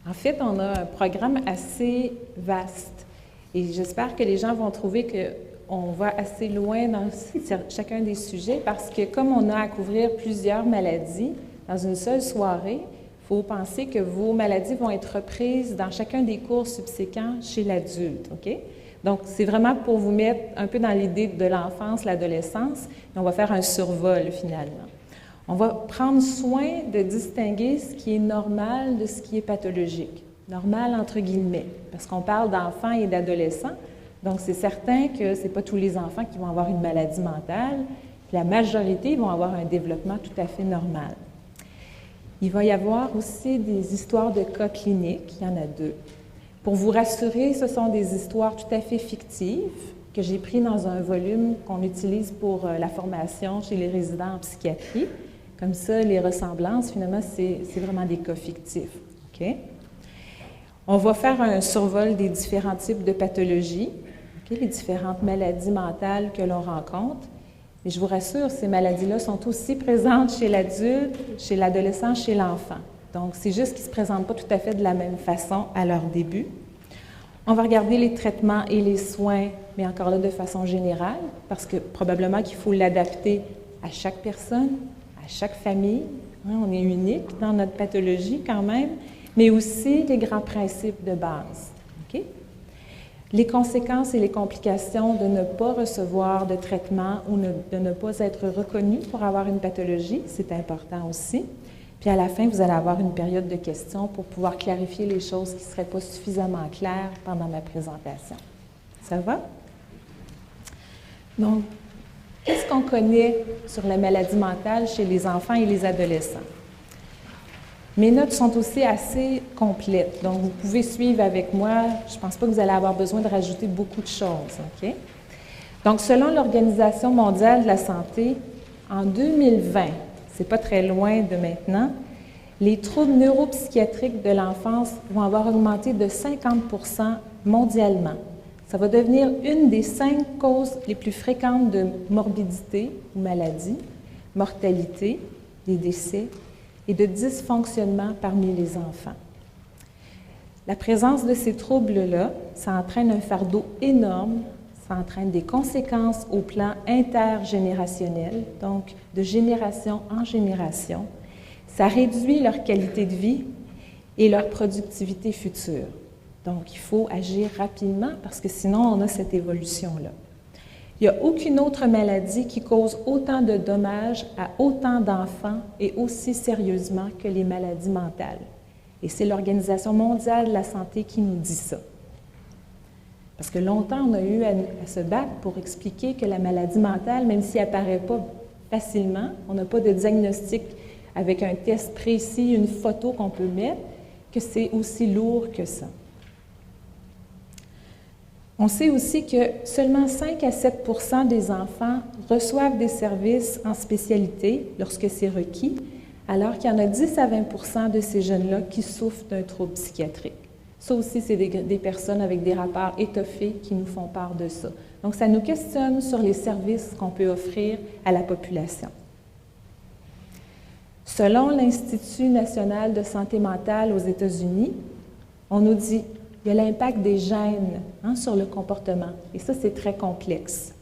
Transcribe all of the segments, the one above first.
En fait, on a un programme assez vaste et j'espère que les gens vont trouver qu'on va assez loin dans chacun des sujets parce que comme on a à couvrir plusieurs maladies dans une seule soirée, il faut penser que vos maladies vont être reprises dans chacun des cours subséquents chez l'adulte, OK? Donc, c'est vraiment pour vous mettre un peu dans l'idée de l'enfance, l'adolescence, et on va faire un survol finalement. On va prendre soin de distinguer ce qui est normal de ce qui est pathologique. Normal entre guillemets, parce qu'on parle d'enfants et d'adolescents, donc c'est certain que ce n'est pas tous les enfants qui vont avoir une maladie mentale, puis la majorité vont avoir un développement tout à fait normal. Il va y avoir aussi des histoires de cas cliniques, il y en a 2. Pour vous rassurer, ce sont des histoires tout à fait fictives que j'ai prises dans un volume qu'on utilise pour la formation chez les résidents en psychiatrie. Comme ça, les ressemblances, finalement, c'est vraiment des cas fictifs. Okay? On va faire un survol des différents types de pathologies, okay? Les différentes maladies mentales que l'on rencontre. Mais je vous rassure, ces maladies-là sont aussi présentes chez l'adulte, chez l'adolescent, chez l'enfant. Donc, c'est juste qu'ils ne se présentent pas tout à fait de la même façon à leur début. On va regarder les traitements et les soins, mais encore là de façon générale, parce que probablement qu'il faut l'adapter à chaque personne, à chaque famille. On est unique dans notre pathologie quand même, mais aussi les grands principes de base. Okay? Les conséquences et les complications de ne pas recevoir de traitement ou de ne pas être reconnu pour avoir une pathologie, c'est important aussi. Puis à la fin, vous allez avoir une période de questions pour pouvoir clarifier les choses qui ne seraient pas suffisamment claires pendant ma présentation. Ça va? Donc, qu'est-ce qu'on connaît sur la maladie mentale chez les enfants et les adolescents? Mes notes sont aussi assez complètes, donc vous pouvez suivre avec moi. Je ne pense pas que vous allez avoir besoin de rajouter beaucoup de choses. OK? Donc, selon l'Organisation mondiale de la santé, en 2020, c'est pas très loin de maintenant, les troubles neuropsychiatriques de l'enfance vont avoir augmenté de 50% mondialement. Ça va devenir une des 5 causes les plus fréquentes de morbidité ou maladie, mortalité, des décès et de dysfonctionnement parmi les enfants. La présence de ces troubles-là, ça entraîne un fardeau énorme, ça entraîne des conséquences au plan intergénérationnel, donc de génération en génération. Ça réduit leur qualité de vie et leur productivité future. Donc, il faut agir rapidement parce que sinon, on a cette évolution-là. Il n'y a aucune autre maladie qui cause autant de dommages à autant d'enfants et aussi sérieusement que les maladies mentales. Et c'est l'Organisation mondiale de la santé qui nous dit ça. Parce que longtemps, on a eu à se battre pour expliquer que la maladie mentale, même si elle n'apparaît pas facilement, on n'a pas de diagnostic avec un test précis, une photo qu'on peut mettre, que c'est aussi lourd que ça. On sait aussi que seulement 5 à 7 % des enfants reçoivent des services en spécialité lorsque c'est requis, alors qu'il y en a 10 à 20 % de ces jeunes-là qui souffrent d'un trouble psychiatrique. Ça aussi, c'est des personnes avec des rapports étoffés qui nous font part de ça. Donc, ça nous questionne sur les services qu'on peut offrir à la population. Selon l'Institut national de santé mentale aux États-Unis, on nous dit qu'il y a l'impact des gènes sur le comportement. Et ça, c'est très complexe.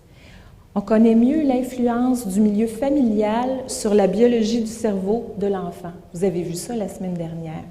On connaît mieux l'influence du milieu familial sur la biologie du cerveau de l'enfant. Vous avez vu ça la semaine dernière.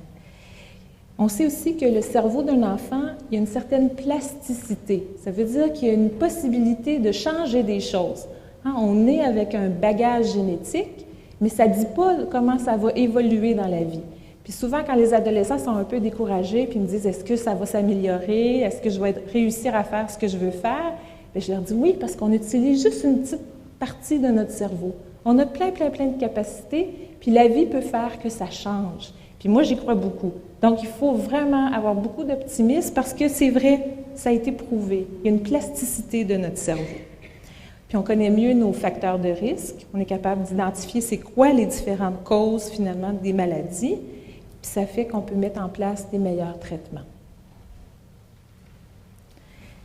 On sait aussi que le cerveau d'un enfant, il y a une certaine plasticité. Ça veut dire qu'il y a une possibilité de changer des choses. On est avec un bagage génétique, mais ça ne dit pas comment ça va évoluer dans la vie. Puis souvent, quand les adolescents sont un peu découragés, puis ils me disent « Est-ce que ça va s'améliorer? Est-ce que je vais réussir à faire ce que je veux faire? » Bien, je leur dis « Oui, parce qu'on utilise juste une petite partie de notre cerveau. On a plein de capacités, puis la vie peut faire que ça change. » Puis moi, j'y crois beaucoup. Donc, il faut vraiment avoir beaucoup d'optimisme parce que c'est vrai, ça a été prouvé. Il y a une plasticité de notre cerveau. Puis on connaît mieux nos facteurs de risque. On est capable d'identifier c'est quoi les différentes causes, finalement, des maladies. Puis ça fait qu'on peut mettre en place des meilleurs traitements.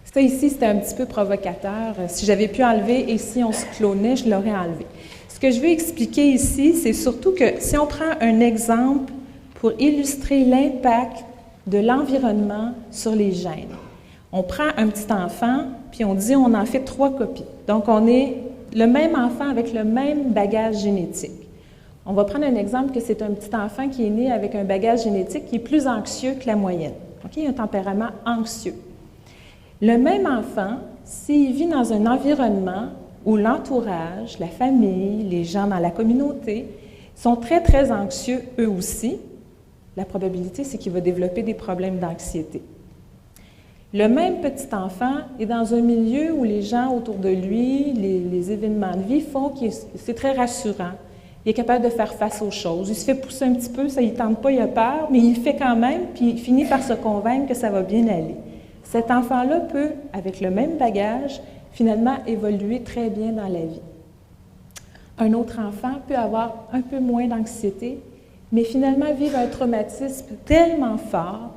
Ça ici, c'était un petit peu provocateur. Si j'avais pu enlever et si on se clonait, je l'aurais enlevé. Ce que je veux expliquer ici, c'est surtout que si on prend un exemple pour illustrer l'impact de l'environnement sur les gènes. On prend un petit enfant, puis on dit on en fait 3 copies. Donc, on est le même enfant avec le même bagage génétique. On va prendre un exemple que c'est un petit enfant qui est né avec un bagage génétique qui est plus anxieux que la moyenne. Okay? Il a un tempérament anxieux. Le même enfant, s'il vit dans un environnement où l'entourage, la famille, les gens dans la communauté sont très, très anxieux eux aussi, la probabilité, c'est qu'il va développer des problèmes d'anxiété. Le même petit enfant est dans un milieu où les gens autour de lui, les événements de vie font que c'est très rassurant. Il est capable de faire face aux choses. Il se fait pousser un petit peu, ça ne tente pas, il a peur, mais il le fait quand même, puis il finit par se convaincre que ça va bien aller. Cet enfant-là peut, avec le même bagage, finalement évoluer très bien dans la vie. Un autre enfant peut avoir un peu moins d'anxiété, mais finalement vivre un traumatisme tellement fort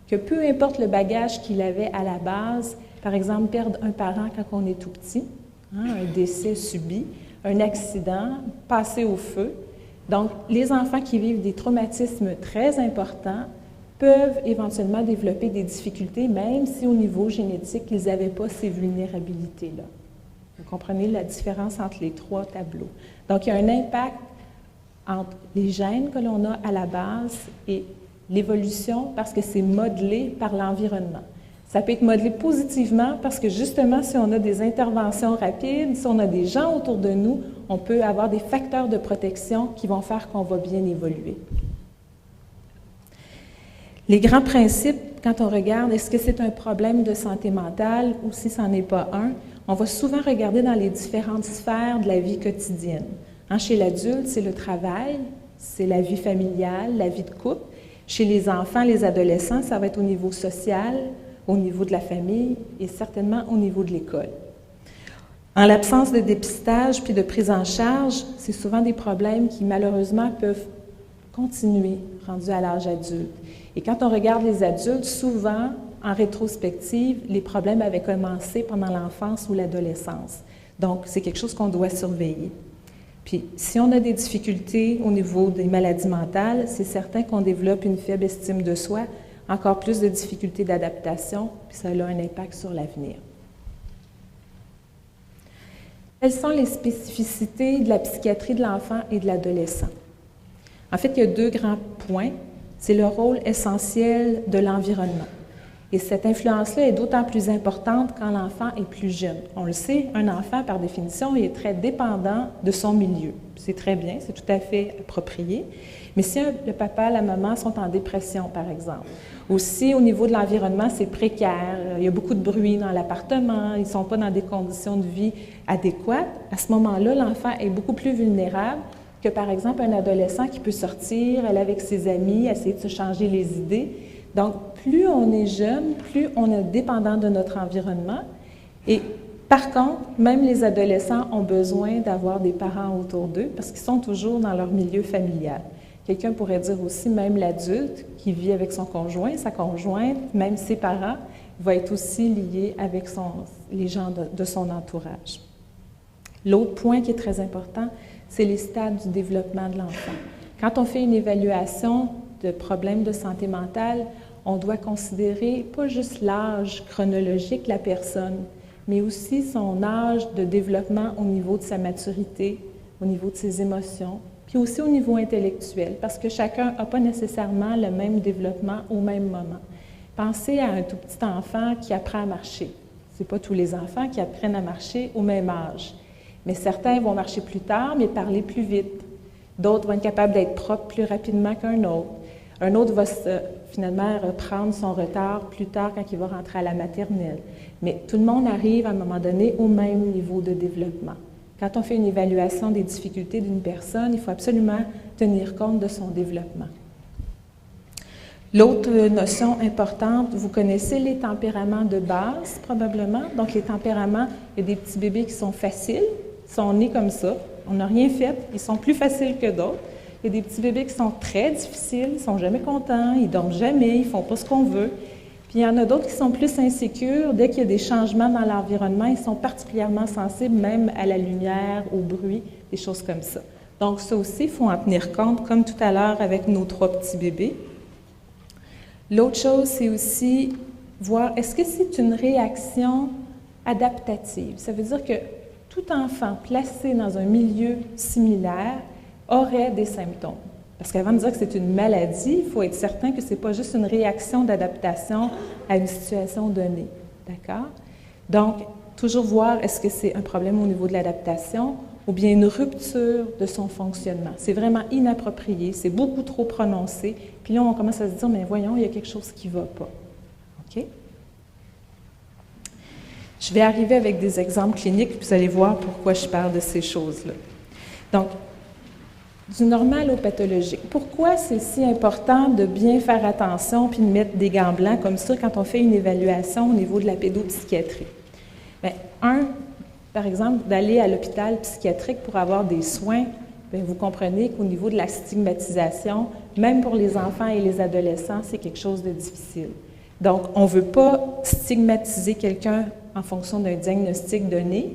que peu importe le bagage qu'il avait à la base, par exemple perdre un parent quand on est tout petit, un décès subi, un accident, passer au feu. Donc, les enfants qui vivent des traumatismes très importants peuvent éventuellement développer des difficultés, même si au niveau génétique, ils n'avaient pas ces vulnérabilités-là. Vous comprenez la différence entre les 3 tableaux. Donc, il y a un impact entre les gènes que l'on a à la base et l'évolution parce que c'est modelé par l'environnement. Ça peut être modelé positivement parce que justement, si on a des interventions rapides, si on a des gens autour de nous, on peut avoir des facteurs de protection qui vont faire qu'on va bien évoluer. Les grands principes, quand on regarde, est-ce que c'est un problème de santé mentale ou si ce n'en est pas un, on va souvent regarder dans les différentes sphères de la vie quotidienne. Chez l'adulte, c'est le travail, c'est la vie familiale, la vie de couple. Chez les enfants, les adolescents, ça va être au niveau social, au niveau de la famille et certainement au niveau de l'école. En l'absence de dépistage puis de prise en charge, c'est souvent des problèmes qui malheureusement peuvent continuer rendus à l'âge adulte. Et quand on regarde les adultes, souvent, en rétrospective, les problèmes avaient commencé pendant l'enfance ou l'adolescence. Donc, c'est quelque chose qu'on doit surveiller. Puis, si on a des difficultés au niveau des maladies mentales, c'est certain qu'on développe une faible estime de soi, encore plus de difficultés d'adaptation, puis ça a un impact sur l'avenir. Quelles sont les spécificités de la psychiatrie de l'enfant et de l'adolescent? En fait, il y a 2 grands points. C'est le rôle essentiel de l'environnement. Et cette influence-là est d'autant plus importante quand l'enfant est plus jeune. On le sait, un enfant, par définition, il est très dépendant de son milieu. C'est très bien, c'est tout à fait approprié. Mais si le papa, la maman sont en dépression, par exemple, ou si au niveau de l'environnement, c'est précaire, il y a beaucoup de bruit dans l'appartement, ils ne sont pas dans des conditions de vie adéquates, à ce moment-là, l'enfant est beaucoup plus vulnérable que, par exemple, un adolescent qui peut sortir, aller avec ses amis, essayer de se changer les idées. Donc, plus on est jeune, plus on est dépendant de notre environnement. Et par contre, même les adolescents ont besoin d'avoir des parents autour d'eux parce qu'ils sont toujours dans leur milieu familial. Quelqu'un pourrait dire aussi, même l'adulte qui vit avec son conjoint, sa conjointe, même ses parents, va être aussi lié avec les gens de son entourage. L'autre point qui est très important, c'est les stades du développement de l'enfant. Quand on fait une évaluation de problèmes de santé mentale, on doit considérer pas juste l'âge chronologique de la personne, mais aussi son âge de développement au niveau de sa maturité, au niveau de ses émotions, puis aussi au niveau intellectuel, parce que chacun n'a pas nécessairement le même développement au même moment. Pensez à un tout petit enfant qui apprend à marcher. Ce n'est pas tous les enfants qui apprennent à marcher au même âge, mais certains vont marcher plus tard, mais parler plus vite. D'autres vont être capables d'être propres plus rapidement qu'un autre. Un autre va finalement reprendre son retard plus tard quand il va rentrer à la maternelle. Mais tout le monde arrive à un moment donné au même niveau de développement. Quand on fait une évaluation des difficultés d'une personne, il faut absolument tenir compte de son développement. L'autre notion importante, vous connaissez les tempéraments de base probablement. Donc les tempéraments, il y a des petits bébés qui sont faciles, ils sont nés comme ça, on n'a rien fait, ils sont plus faciles que d'autres. Il y a des petits bébés qui sont très difficiles, ils ne sont jamais contents, ils ne dorment jamais, ils ne font pas ce qu'on veut. Puis il y en a d'autres qui sont plus insécures. Dès qu'il y a des changements dans l'environnement, ils sont particulièrement sensibles même à la lumière, au bruit, des choses comme ça. Donc ça aussi, il faut en tenir compte, comme tout à l'heure avec nos 3 petits bébés. L'autre chose, c'est aussi voir, est-ce que c'est une réaction adaptative? Ça veut dire que tout enfant placé dans un milieu similaire aurait des symptômes. Parce qu'avant de dire que c'est une maladie, il faut être certain que ce n'est pas juste une réaction d'adaptation à une situation donnée. D'accord? Donc, toujours voir est-ce que c'est un problème au niveau de l'adaptation ou bien une rupture de son fonctionnement. C'est vraiment inapproprié, c'est beaucoup trop prononcé. Puis là, on commence à se dire, mais voyons, il y a quelque chose qui ne va pas. OK? Je vais arriver avec des exemples cliniques, puis vous allez voir pourquoi je parle de ces choses-là. Donc, du normal au pathologique. Pourquoi c'est si important de bien faire attention puis de mettre des gants blancs comme ça quand on fait une évaluation au niveau de la pédopsychiatrie? Bien, par exemple, d'aller à l'hôpital psychiatrique pour avoir des soins, bien, vous comprenez qu'au niveau de la stigmatisation, même pour les enfants et les adolescents, c'est quelque chose de difficile. Donc, on ne veut pas stigmatiser quelqu'un en fonction d'un diagnostic donné.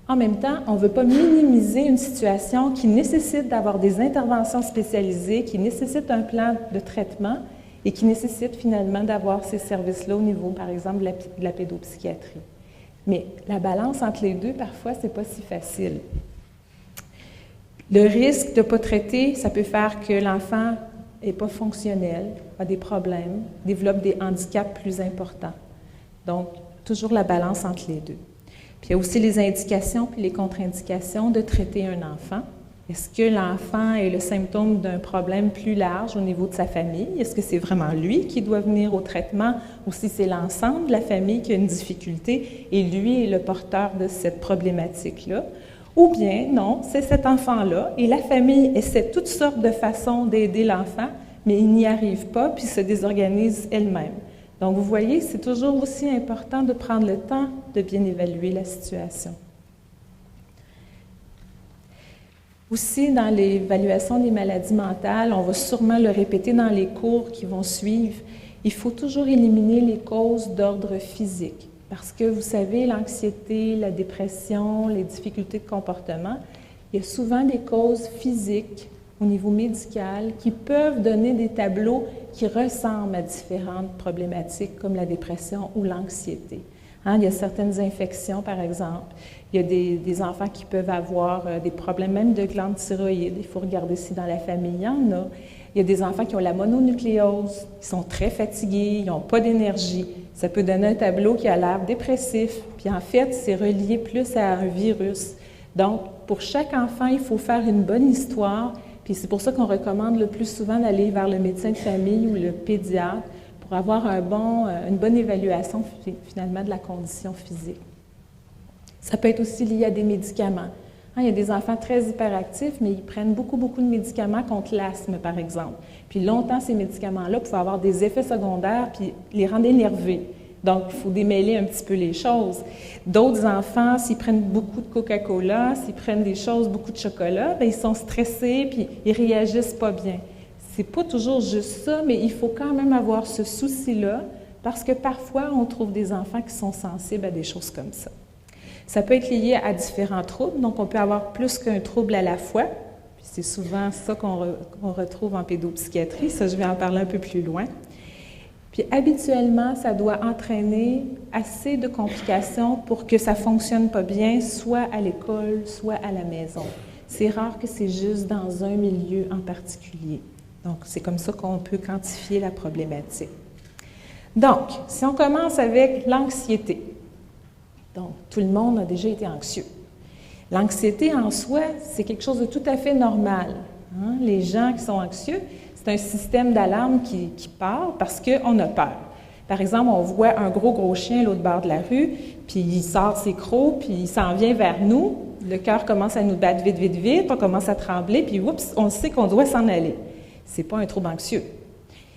En même temps, on ne veut pas minimiser une situation qui nécessite d'avoir des interventions spécialisées, qui nécessite un plan de traitement et qui nécessite finalement d'avoir ces services-là au niveau, par exemple, de la pédopsychiatrie. Mais la balance entre les deux, parfois, ce n'est pas si facile. Le risque de ne pas traiter, ça peut faire que l'enfant n'est pas fonctionnel, a des problèmes, développe des handicaps plus importants. Donc, toujours la balance entre les deux. Puis il y a aussi les indications puis les contre-indications de traiter un enfant. Est-ce que l'enfant est le symptôme d'un problème plus large au niveau de sa famille? Est-ce que c'est vraiment lui qui doit venir au traitement ou si c'est l'ensemble de la famille qui a une difficulté et lui est le porteur de cette problématique-là? Ou bien, non, c'est cet enfant-là et la famille essaie toutes sortes de façons d'aider l'enfant, mais il n'y arrive pas puis se désorganise elle-même. Donc, vous voyez, c'est toujours aussi important de prendre le temps de bien évaluer la situation. Aussi, dans l'évaluation des maladies mentales, on va sûrement le répéter dans les cours qui vont suivre, il faut toujours éliminer les causes d'ordre physique. Parce que, vous savez, l'anxiété, la dépression, les difficultés de comportement, il y a souvent des causes physiques au niveau médical qui peuvent donner des tableaux qui ressemblent à différentes problématiques comme la dépression ou l'anxiété. Il y a certaines infections, par exemple. Il y a des enfants qui peuvent avoir des problèmes même de glandes thyroïdes. Il faut regarder si dans la famille, il y en a. Il y a des enfants qui ont la mononucléose, qui sont très fatigués, ils n'ont pas d'énergie. Ça peut donner un tableau qui a l'air dépressif. Puis en fait, c'est relié plus à un virus. Donc, pour chaque enfant, il faut faire une bonne histoire. Puis c'est pour ça qu'on recommande le plus souvent d'aller vers le médecin de famille ou le pédiatre pour avoir une bonne évaluation finalement de la condition physique. Ça peut être aussi lié à des médicaments. Il y a des enfants très hyperactifs, mais ils prennent beaucoup de médicaments contre l'asthme, par exemple. Puis longtemps, ces médicaments-là pouvaient avoir des effets secondaires puis les rendre énervés. Donc, il faut démêler un petit peu les choses. D'autres enfants, s'ils prennent beaucoup de Coca-Cola, s'ils prennent des choses, beaucoup de chocolat, bien, ils sont stressés puis ils réagissent pas bien. C'est pas toujours juste ça, mais il faut quand même avoir ce souci-là parce que parfois, on trouve des enfants qui sont sensibles à des choses comme ça. Ça peut être lié à différents troubles, donc on peut avoir plus qu'un trouble à la fois. Puis c'est souvent ça qu'on retrouve en pédopsychiatrie. Ça, je vais en parler un peu plus loin. Puis habituellement, ça doit entraîner assez de complications pour que ça ne fonctionne pas bien, soit à l'école, soit à la maison. C'est rare que c'est juste dans un milieu en particulier. Donc, c'est comme ça qu'on peut quantifier la problématique. Donc, si on commence avec l'anxiété. Donc, tout le monde a déjà été anxieux. L'anxiété en soi, c'est quelque chose de tout à fait normal. Les gens qui sont anxieux, c'est un système d'alarme qui part parce qu'on a peur. Par exemple, on voit un gros chien à l'autre bord de la rue, puis il sort ses crocs, puis il s'en vient vers nous. Le cœur commence à nous battre vite, on commence à trembler, puis oups, on sait qu'on doit s'en aller. Ce n'est pas un trouble anxieux.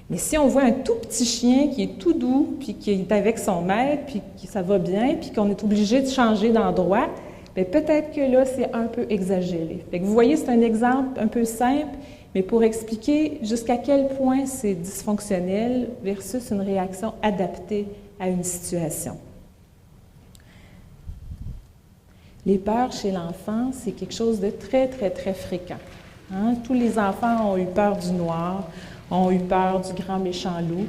Mais si on voit un tout petit chien qui est tout doux, puis qui est avec son maître, puis que ça va bien, puis qu'on est obligé de changer d'endroit, bien peut-être que là, c'est un peu exagéré. Fait que vous voyez, c'est un exemple un peu simple, mais pour expliquer jusqu'à quel point c'est dysfonctionnel versus une réaction adaptée à une situation. Les peurs chez l'enfant, c'est quelque chose de très fréquent. Tous les enfants ont eu peur du noir, ont eu peur du grand méchant loup.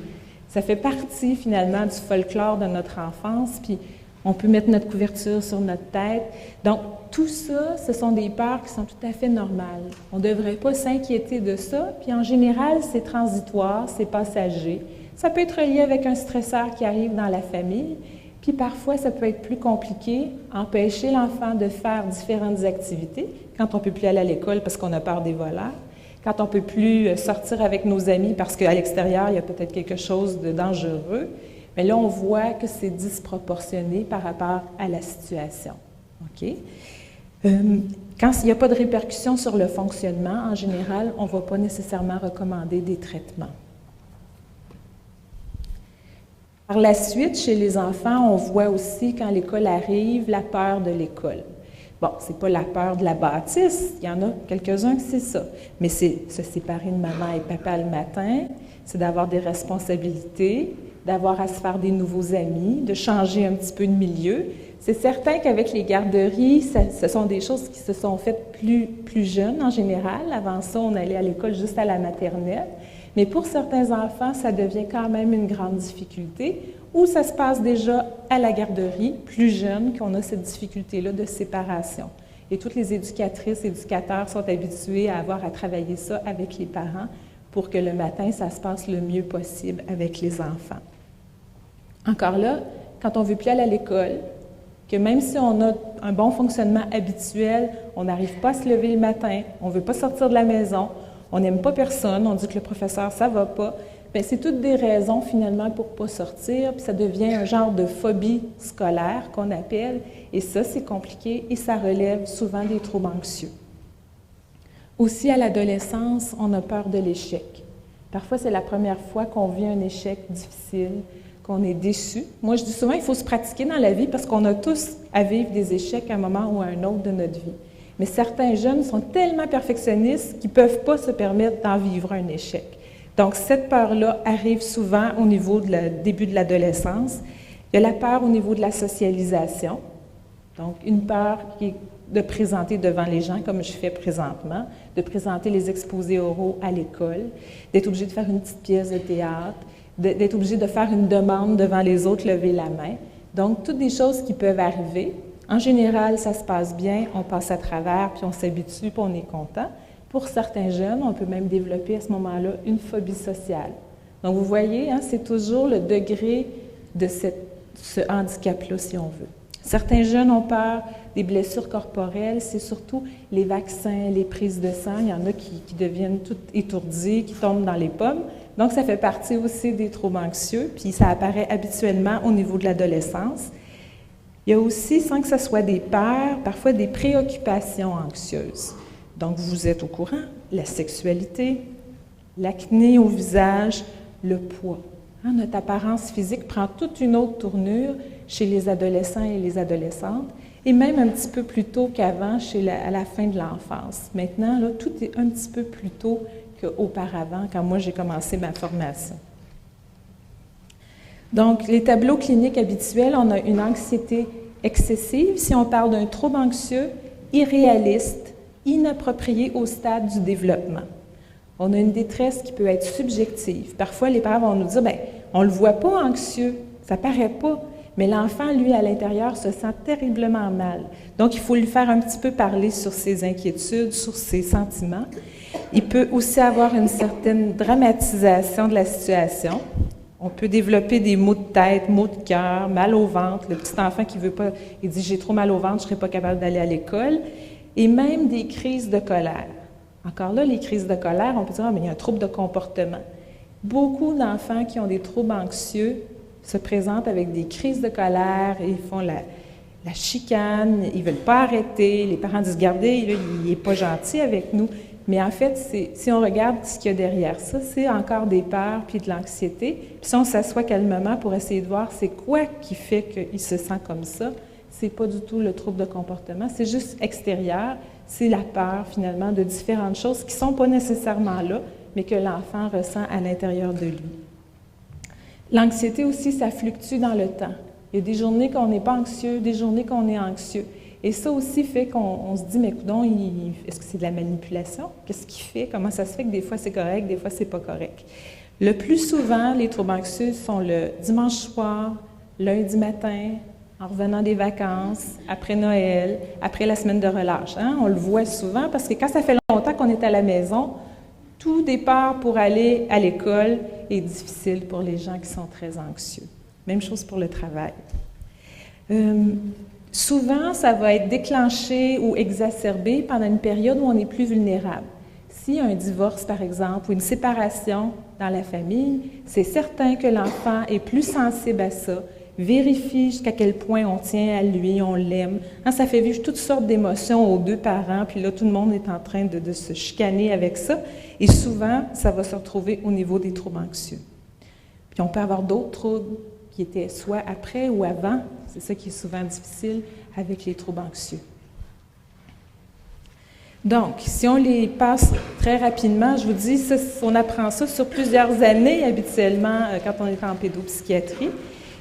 Ça fait partie, finalement, du folklore de notre enfance, puis on peut mettre notre couverture sur notre tête. Donc, tout ça, ce sont des peurs qui sont tout à fait normales. On ne devrait pas s'inquiéter de ça, puis en général, c'est transitoire, c'est passager. Ça peut être lié avec un stresseur qui arrive dans la famille, puis parfois, ça peut être plus compliqué, empêcher l'enfant de faire différentes activités quand on ne peut plus aller à l'école parce qu'on a peur des voleurs, quand on ne peut plus sortir avec nos amis parce qu'à l'extérieur, il y a peut-être quelque chose de dangereux. Mais là, on voit que c'est disproportionné par rapport à la situation. OK? Quand il n'y a pas de répercussions sur le fonctionnement, en général, on ne va pas nécessairement recommander des traitements. Par la suite, chez les enfants, on voit aussi, quand l'école arrive, la peur de l'école. Bon, ce n'est pas la peur de la bâtisse, il y en a quelques-uns que c'est ça, mais c'est se séparer de maman et papa le matin, c'est d'avoir des responsabilités, d'avoir à se faire des nouveaux amis, de changer un petit peu de milieu. C'est certain qu'avec les garderies, ce sont des choses qui se sont faites plus jeunes en général. Avant ça, on allait à l'école juste à la maternelle. Mais pour certains enfants, ça devient quand même une grande difficulté, ou ça se passe déjà à la garderie, plus jeune, qu'on a cette difficulté-là de séparation. Et toutes les éducatrices et éducateurs sont habitués à avoir à travailler ça avec les parents pour que le matin, ça se passe le mieux possible avec les enfants. Encore là, quand on ne veut plus aller à l'école, que même si on a un bon fonctionnement habituel, on n'arrive pas à se lever le matin, on ne veut pas sortir de la maison, on n'aime pas personne, on dit que le professeur, ça ne va pas, bien, c'est toutes des raisons finalement pour ne pas sortir, puis ça devient un genre de phobie scolaire qu'on appelle, et ça, c'est compliqué et ça relève souvent des troubles anxieux. Aussi, à l'adolescence, on a peur de l'échec. Parfois, c'est la première fois qu'on vit un échec difficile, qu'on est déçu. Moi, je dis souvent, il faut se pratiquer dans la vie parce qu'on a tous à vivre des échecs à un moment ou à un autre de notre vie. Mais certains jeunes sont tellement perfectionnistes qu'ils ne peuvent pas se permettre d'en vivre un échec. Donc, cette peur-là arrive souvent au niveau du début de l'adolescence. Il y a la peur au niveau de la socialisation. Donc, une peur qui est de présenter devant les gens, comme je fais présentement, de présenter les exposés oraux à l'école, d'être obligé de faire une petite pièce de théâtre, d'être obligé de faire une demande devant les autres, lever la main. Donc, toutes des choses qui peuvent arriver. En général, ça se passe bien, on passe à travers, puis on s'habitue, puis on est content. Pour certains jeunes, on peut même développer à ce moment-là une phobie sociale. Donc, vous voyez, hein, c'est toujours le degré de ce handicap-là, si on veut. Certains jeunes ont peur des blessures corporelles, c'est surtout les vaccins, les prises de sang. Il y en a qui deviennent tout étourdis, qui tombent dans les pommes. Donc, ça fait partie aussi des troubles anxieux, puis ça apparaît habituellement au niveau de l'adolescence. Il y a aussi, sans que ce soit des peurs, parfois des préoccupations anxieuses. Donc, vous êtes au courant, la sexualité, l'acné au visage, le poids. Hein, notre apparence physique prend toute une autre tournure chez les adolescents et les adolescentes, et même un petit peu plus tôt qu'avant, à la fin de l'enfance. Maintenant, là, tout est un petit peu plus tôt qu'auparavant, quand moi j'ai commencé ma formation. Donc, les tableaux cliniques habituels, on a une anxiété excessive, si on parle d'un trouble anxieux, irréaliste, inapproprié au stade du développement. On a une détresse qui peut être subjective. Parfois, les parents vont nous dire, bien, on ne le voit pas anxieux, ça ne paraît pas, mais l'enfant, lui, à l'intérieur, se sent terriblement mal. Donc, il faut lui faire un petit peu parler sur ses inquiétudes, sur ses sentiments. Il peut aussi avoir une certaine dramatisation de la situation. On peut développer des maux de tête, maux de cœur, mal au ventre. Le petit enfant qui veut pas, il dit « j'ai trop mal au ventre, je ne serai pas capable d'aller à l'école ». Et même des crises de colère. Encore là, les crises de colère, on peut dire « ah, mais il y a un trouble de comportement ». Beaucoup d'enfants qui ont des troubles anxieux se présentent avec des crises de colère, et ils font la chicane, ils ne veulent pas arrêter. Les parents disent « regardez, là, il n'est pas gentil avec nous ». Mais en fait, si on regarde ce qu'il y a derrière ça, c'est encore des peurs puis de l'anxiété. Puis si on s'assoit calmement pour essayer de voir c'est quoi qui fait qu'il se sent comme ça, c'est pas du tout le trouble de comportement, c'est juste extérieur, c'est la peur finalement de différentes choses qui sont pas nécessairement là, mais que l'enfant ressent à l'intérieur de lui. L'anxiété aussi, ça fluctue dans le temps. Il y a des journées qu'on n'est pas anxieux, des journées qu'on est anxieux. Et ça aussi fait qu'on se dit, mais coudonc, est-ce que c'est de la manipulation? Qu'est-ce qu'il fait? Comment ça se fait que des fois c'est correct, des fois c'est pas correct? Le plus souvent, les troubles anxieux sont le dimanche soir, lundi matin, en revenant des vacances, après Noël, après la semaine de relâche. Hein? On le voit souvent parce que quand ça fait longtemps qu'on est à la maison, tout départ pour aller à l'école est difficile pour les gens qui sont très anxieux. Même chose pour le travail. Souvent, ça va être déclenché ou exacerbé pendant une période où on est plus vulnérable. S'il y a un divorce, par exemple, ou une séparation dans la famille, c'est certain que l'enfant est plus sensible à ça, vérifie jusqu'à quel point on tient à lui, on l'aime. Hein, ça fait vivre toutes sortes d'émotions aux deux parents, puis là, tout le monde est en train de se chicaner avec ça. Et souvent, ça va se retrouver au niveau des troubles anxieux. Puis on peut avoir d'autres troubles qui étaient soit après ou avant. C'est ça qui est souvent difficile avec les troubles anxieux. Donc, si on les passe très rapidement, je vous dis, ça, on apprend ça sur plusieurs années habituellement quand on est en pédopsychiatrie.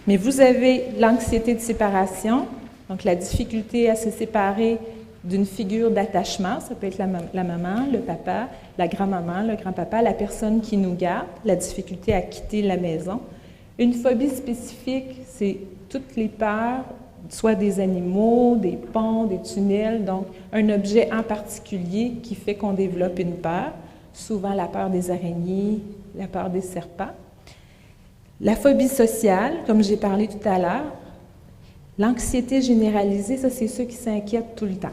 Mais vous avez l'anxiété de séparation, donc la difficulté à se séparer d'une figure d'attachement, ça peut être la maman, le papa, la grand-maman, le grand-papa, la personne qui nous garde, la difficulté à quitter la maison. Une phobie spécifique, c'est toutes les peurs, soit des animaux, des ponts, des tunnels, donc un objet en particulier qui fait qu'on développe une peur, souvent la peur des araignées, la peur des serpents. La phobie sociale, comme j'ai parlé tout à l'heure, l'anxiété généralisée, ça c'est ceux qui s'inquiètent tout le temps.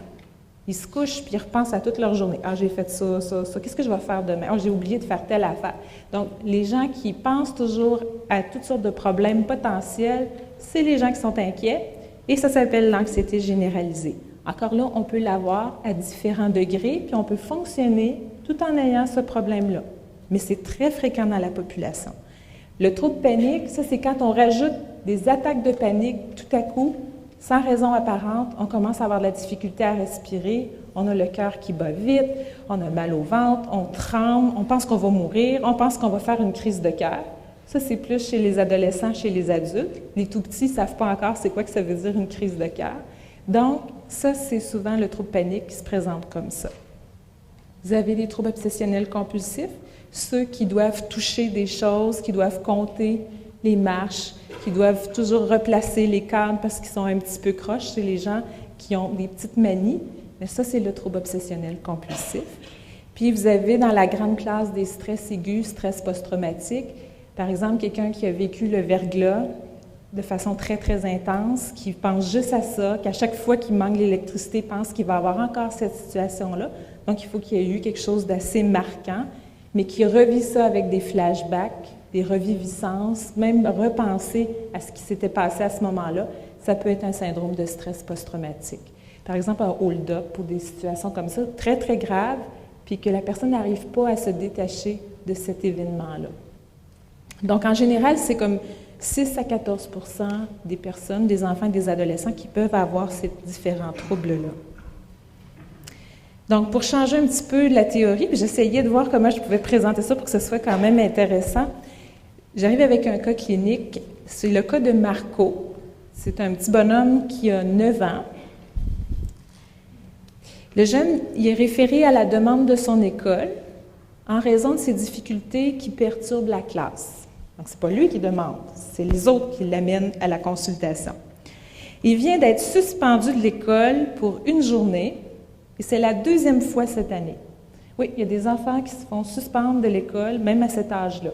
Ils se couchent puis ils repensent à toute leur journée. « Ah, j'ai fait ça, ça, ça. Qu'est-ce que je vais faire demain? Ah, j'ai oublié de faire telle affaire. » Donc, les gens qui pensent toujours à toutes sortes de problèmes potentiels, c'est les gens qui sont inquiets et ça s'appelle l'anxiété généralisée. Encore là, on peut l'avoir à différents degrés puis on peut fonctionner tout en ayant ce problème-là. Mais c'est très fréquent dans la population. Le trouble panique, ça, c'est quand on rajoute des attaques de panique tout à coup, sans raison apparente, on commence à avoir de la difficulté à respirer, on a le cœur qui bat vite, on a mal au ventre, on tremble, on pense qu'on va mourir, on pense qu'on va faire une crise de cœur. Ça, c'est plus chez les adolescents, chez les adultes. Les tout-petits ne savent pas encore c'est quoi que ça veut dire une crise de cœur. Donc, ça, c'est souvent le trouble panique qui se présente comme ça. Vous avez des troubles obsessionnels compulsifs, ceux qui doivent toucher des choses, qui doivent compter les marches, qui doivent toujours replacer les cadres parce qu'ils sont un petit peu croches. C'est les gens qui ont des petites manies. Mais ça, c'est le trouble obsessionnel compulsif. Puis, vous avez dans la grande classe des stress aigus, stress post-traumatique, par exemple, quelqu'un qui a vécu le verglas de façon très, très intense, qui pense juste à ça, qu'à chaque fois qu'il manque l'électricité, pense qu'il va avoir encore cette situation-là. Donc, il faut qu'il y ait eu quelque chose d'assez marquant, mais qui revit ça avec des flashbacks, des reviviscences, même repenser à ce qui s'était passé à ce moment-là, ça peut être un syndrome de stress post-traumatique. Par exemple, un hold-up ou des situations comme ça, très, très graves, puis que la personne n'arrive pas à se détacher de cet événement-là. Donc, en général, c'est comme 6 à 14 % des personnes, des enfants et des adolescents qui peuvent avoir ces différents troubles-là. Donc, pour changer un petit peu la théorie, puis j'essayais de voir comment je pouvais présenter ça pour que ce soit quand même intéressant, j'arrive avec un cas clinique. C'est le cas de Marco. C'est un petit bonhomme qui a 9 ans. Le jeune, il est référé à la demande de son école en raison de ses difficultés qui perturbent la classe. Donc, ce n'est pas lui qui demande, c'est les autres qui l'amènent à la consultation. Il vient d'être suspendu de l'école pour une journée, et c'est la 2e fois cette année. Oui, il y a des enfants qui se font suspendre de l'école, même à cet âge-là.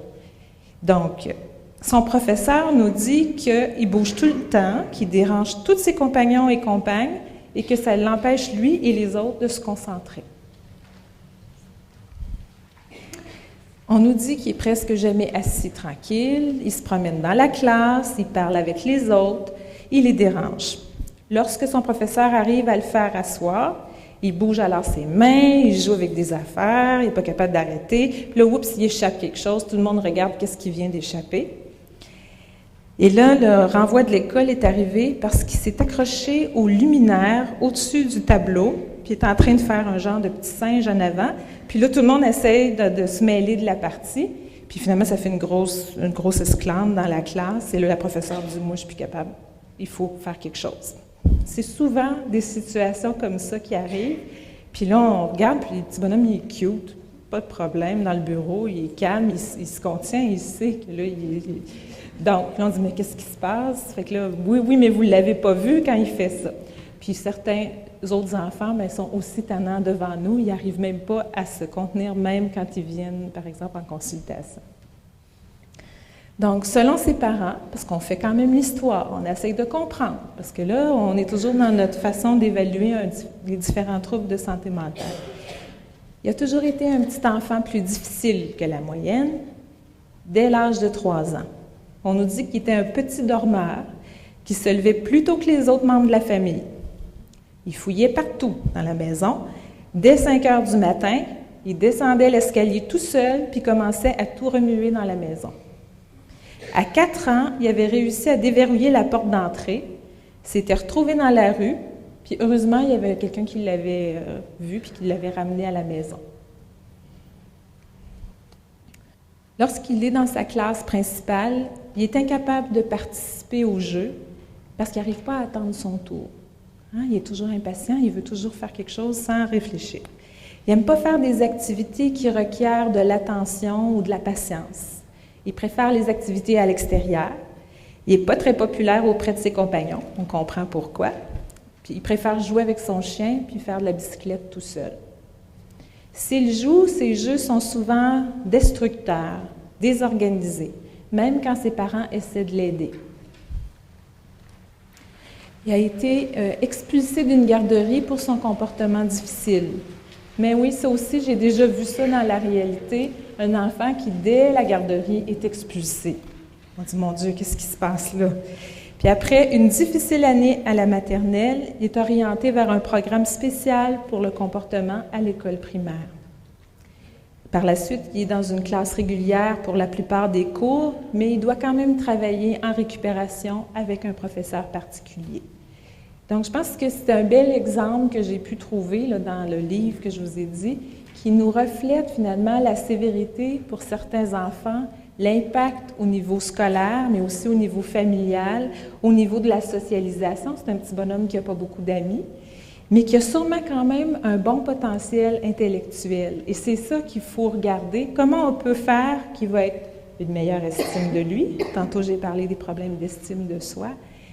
Donc, son professeur nous dit qu'il bouge tout le temps, qu'il dérange tous ses compagnons et compagnes, et que ça l'empêche, lui et les autres, de se concentrer. On nous dit qu'il est presque jamais assis tranquille, il se promène dans la classe, il parle avec les autres, il les dérange. Lorsque son professeur arrive à le faire asseoir, il bouge alors ses mains, il joue avec des affaires, il n'est pas capable d'arrêter. Puis là, oups, il échappe quelque chose, tout le monde regarde qu'est-ce qui vient d'échapper. Et là, le renvoi de l'école est arrivé parce qu'il s'est accroché au luminaire au-dessus du tableau, puis il est en train de faire un genre de petit singe en avant. Puis là, tout le monde essaie de se mêler de la partie. Puis finalement, ça fait une grosse esclandre dans la classe. Et là, la professeure dit « Moi, je suis plus capable. Il faut faire quelque chose. » C'est souvent des situations comme ça qui arrivent. Puis là, on regarde, puis le petit bonhomme, il est cute. pas de problème dans le bureau, il est calme, il se contient, il sait que là, Donc, là, on dit, mais qu'est-ce qui se passe? Fait que là, oui, mais vous ne l'avez pas vu quand il fait ça. Puis certains autres enfants, bien, sont aussi tannants devant nous, ils n'arrivent même pas à se contenir, même quand ils viennent, par exemple, en consultation. Donc, selon ses parents, parce qu'on fait quand même l'histoire, on essaye de comprendre, parce que là, on est toujours dans notre façon d'évaluer les différents troubles de santé mentale. Il a toujours été un petit enfant plus difficile que la moyenne, dès l'âge de 3 ans. On nous dit qu'il était un petit dormeur, qui se levait plus tôt que les autres membres de la famille. Il fouillait partout dans la maison. Dès 5 heures du matin, il descendait l'escalier tout seul, puis commençait à tout remuer dans la maison. À 4 ans, il avait réussi à déverrouiller la porte d'entrée, s'était retrouvé dans la rue, puis heureusement, il y avait quelqu'un qui l'avait vu puis qui l'avait ramené à la maison. Lorsqu'il est dans sa classe principale, il est incapable de participer au jeu parce qu'il n'arrive pas à attendre son tour. Il est toujours impatient, il veut toujours faire quelque chose sans réfléchir. Il n'aime pas faire des activités qui requièrent de l'attention ou de la patience. Il préfère les activités à l'extérieur. Il n'est pas très populaire auprès de ses compagnons. On comprend pourquoi. Puis il préfère jouer avec son chien puis faire de la bicyclette tout seul. S'il joue, ses jeux sont souvent destructeurs, désorganisés, même quand ses parents essaient de l'aider. Il a été expulsé d'une garderie pour son comportement difficile. Mais oui, ça aussi, j'ai déjà vu ça dans la réalité, un enfant qui, dès la garderie, est expulsé. On dit, mon Dieu, qu'est-ce qui se passe là? Puis après une difficile année à la maternelle, il est orienté vers un programme spécial pour le comportement à l'école primaire. Par la suite, il est dans une classe régulière pour la plupart des cours, mais il doit quand même travailler en récupération avec un professeur particulier. Donc, je pense que c'est un bel exemple que j'ai pu trouver là, dans le livre que je vous ai dit, qui nous reflète finalement la sévérité pour certains enfants, l'impact au niveau scolaire, mais aussi au niveau familial, au niveau de la socialisation. C'est un petit bonhomme qui n'a pas beaucoup d'amis, mais qui a sûrement quand même un bon potentiel intellectuel. Et c'est ça qu'il faut regarder. Comment on peut faire qu'il va être une meilleure estime de lui? Tantôt, j'ai parlé des problèmes d'estime de soi.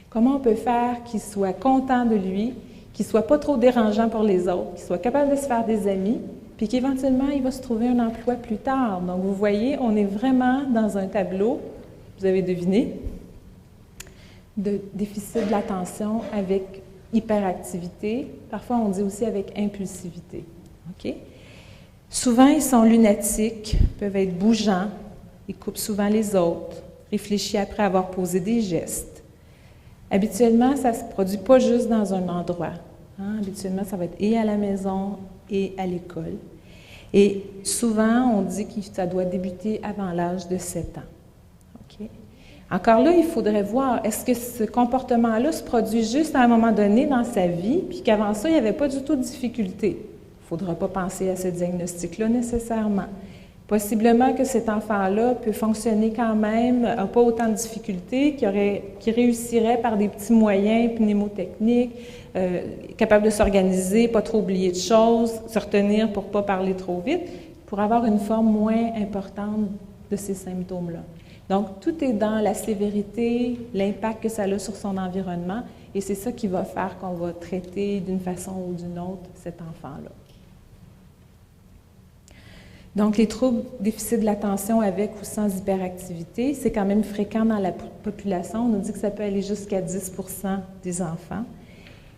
Comment on peut faire qu'il soit content de lui, qu'il ne soit pas trop dérangeant pour les autres, qu'il soit capable de se faire des amis, puis qu'éventuellement, il va se trouver un emploi plus tard. Donc, vous voyez, on est vraiment dans un tableau, vous avez deviné, de déficit de l'attention avec hyperactivité. Parfois, on dit aussi avec impulsivité. OK? Souvent, ils sont lunatiques, peuvent être bougeants, ils coupent souvent les autres, réfléchissent après avoir posé des gestes. Habituellement, ça ne se produit pas juste dans un endroit. Habituellement, ça va être et à la maison et à l'école. Et souvent, on dit que ça doit débuter avant l'âge de 7 ans. Okay? Encore là, il faudrait voir, est-ce que ce comportement-là se produit juste à un moment donné dans sa vie, puis qu'avant ça, il n'y avait pas du tout de difficulté? Il ne faudra pas penser à ce diagnostic-là nécessairement. Possiblement que cet enfant-là peut fonctionner quand même, n'a pas autant de difficultés, qui réussirait par des petits moyens mnémotechniques, capable de s'organiser, pas trop oublier de choses, se retenir pour ne pas parler trop vite, pour avoir une forme moins importante de ces symptômes-là. Donc, tout est dans la sévérité, l'impact que ça a sur son environnement, et c'est ça qui va faire qu'on va traiter d'une façon ou d'une autre cet enfant-là. Donc, les troubles déficit de l'attention avec ou sans hyperactivité, c'est quand même fréquent dans la population. On nous dit que ça peut aller jusqu'à 10 % des enfants.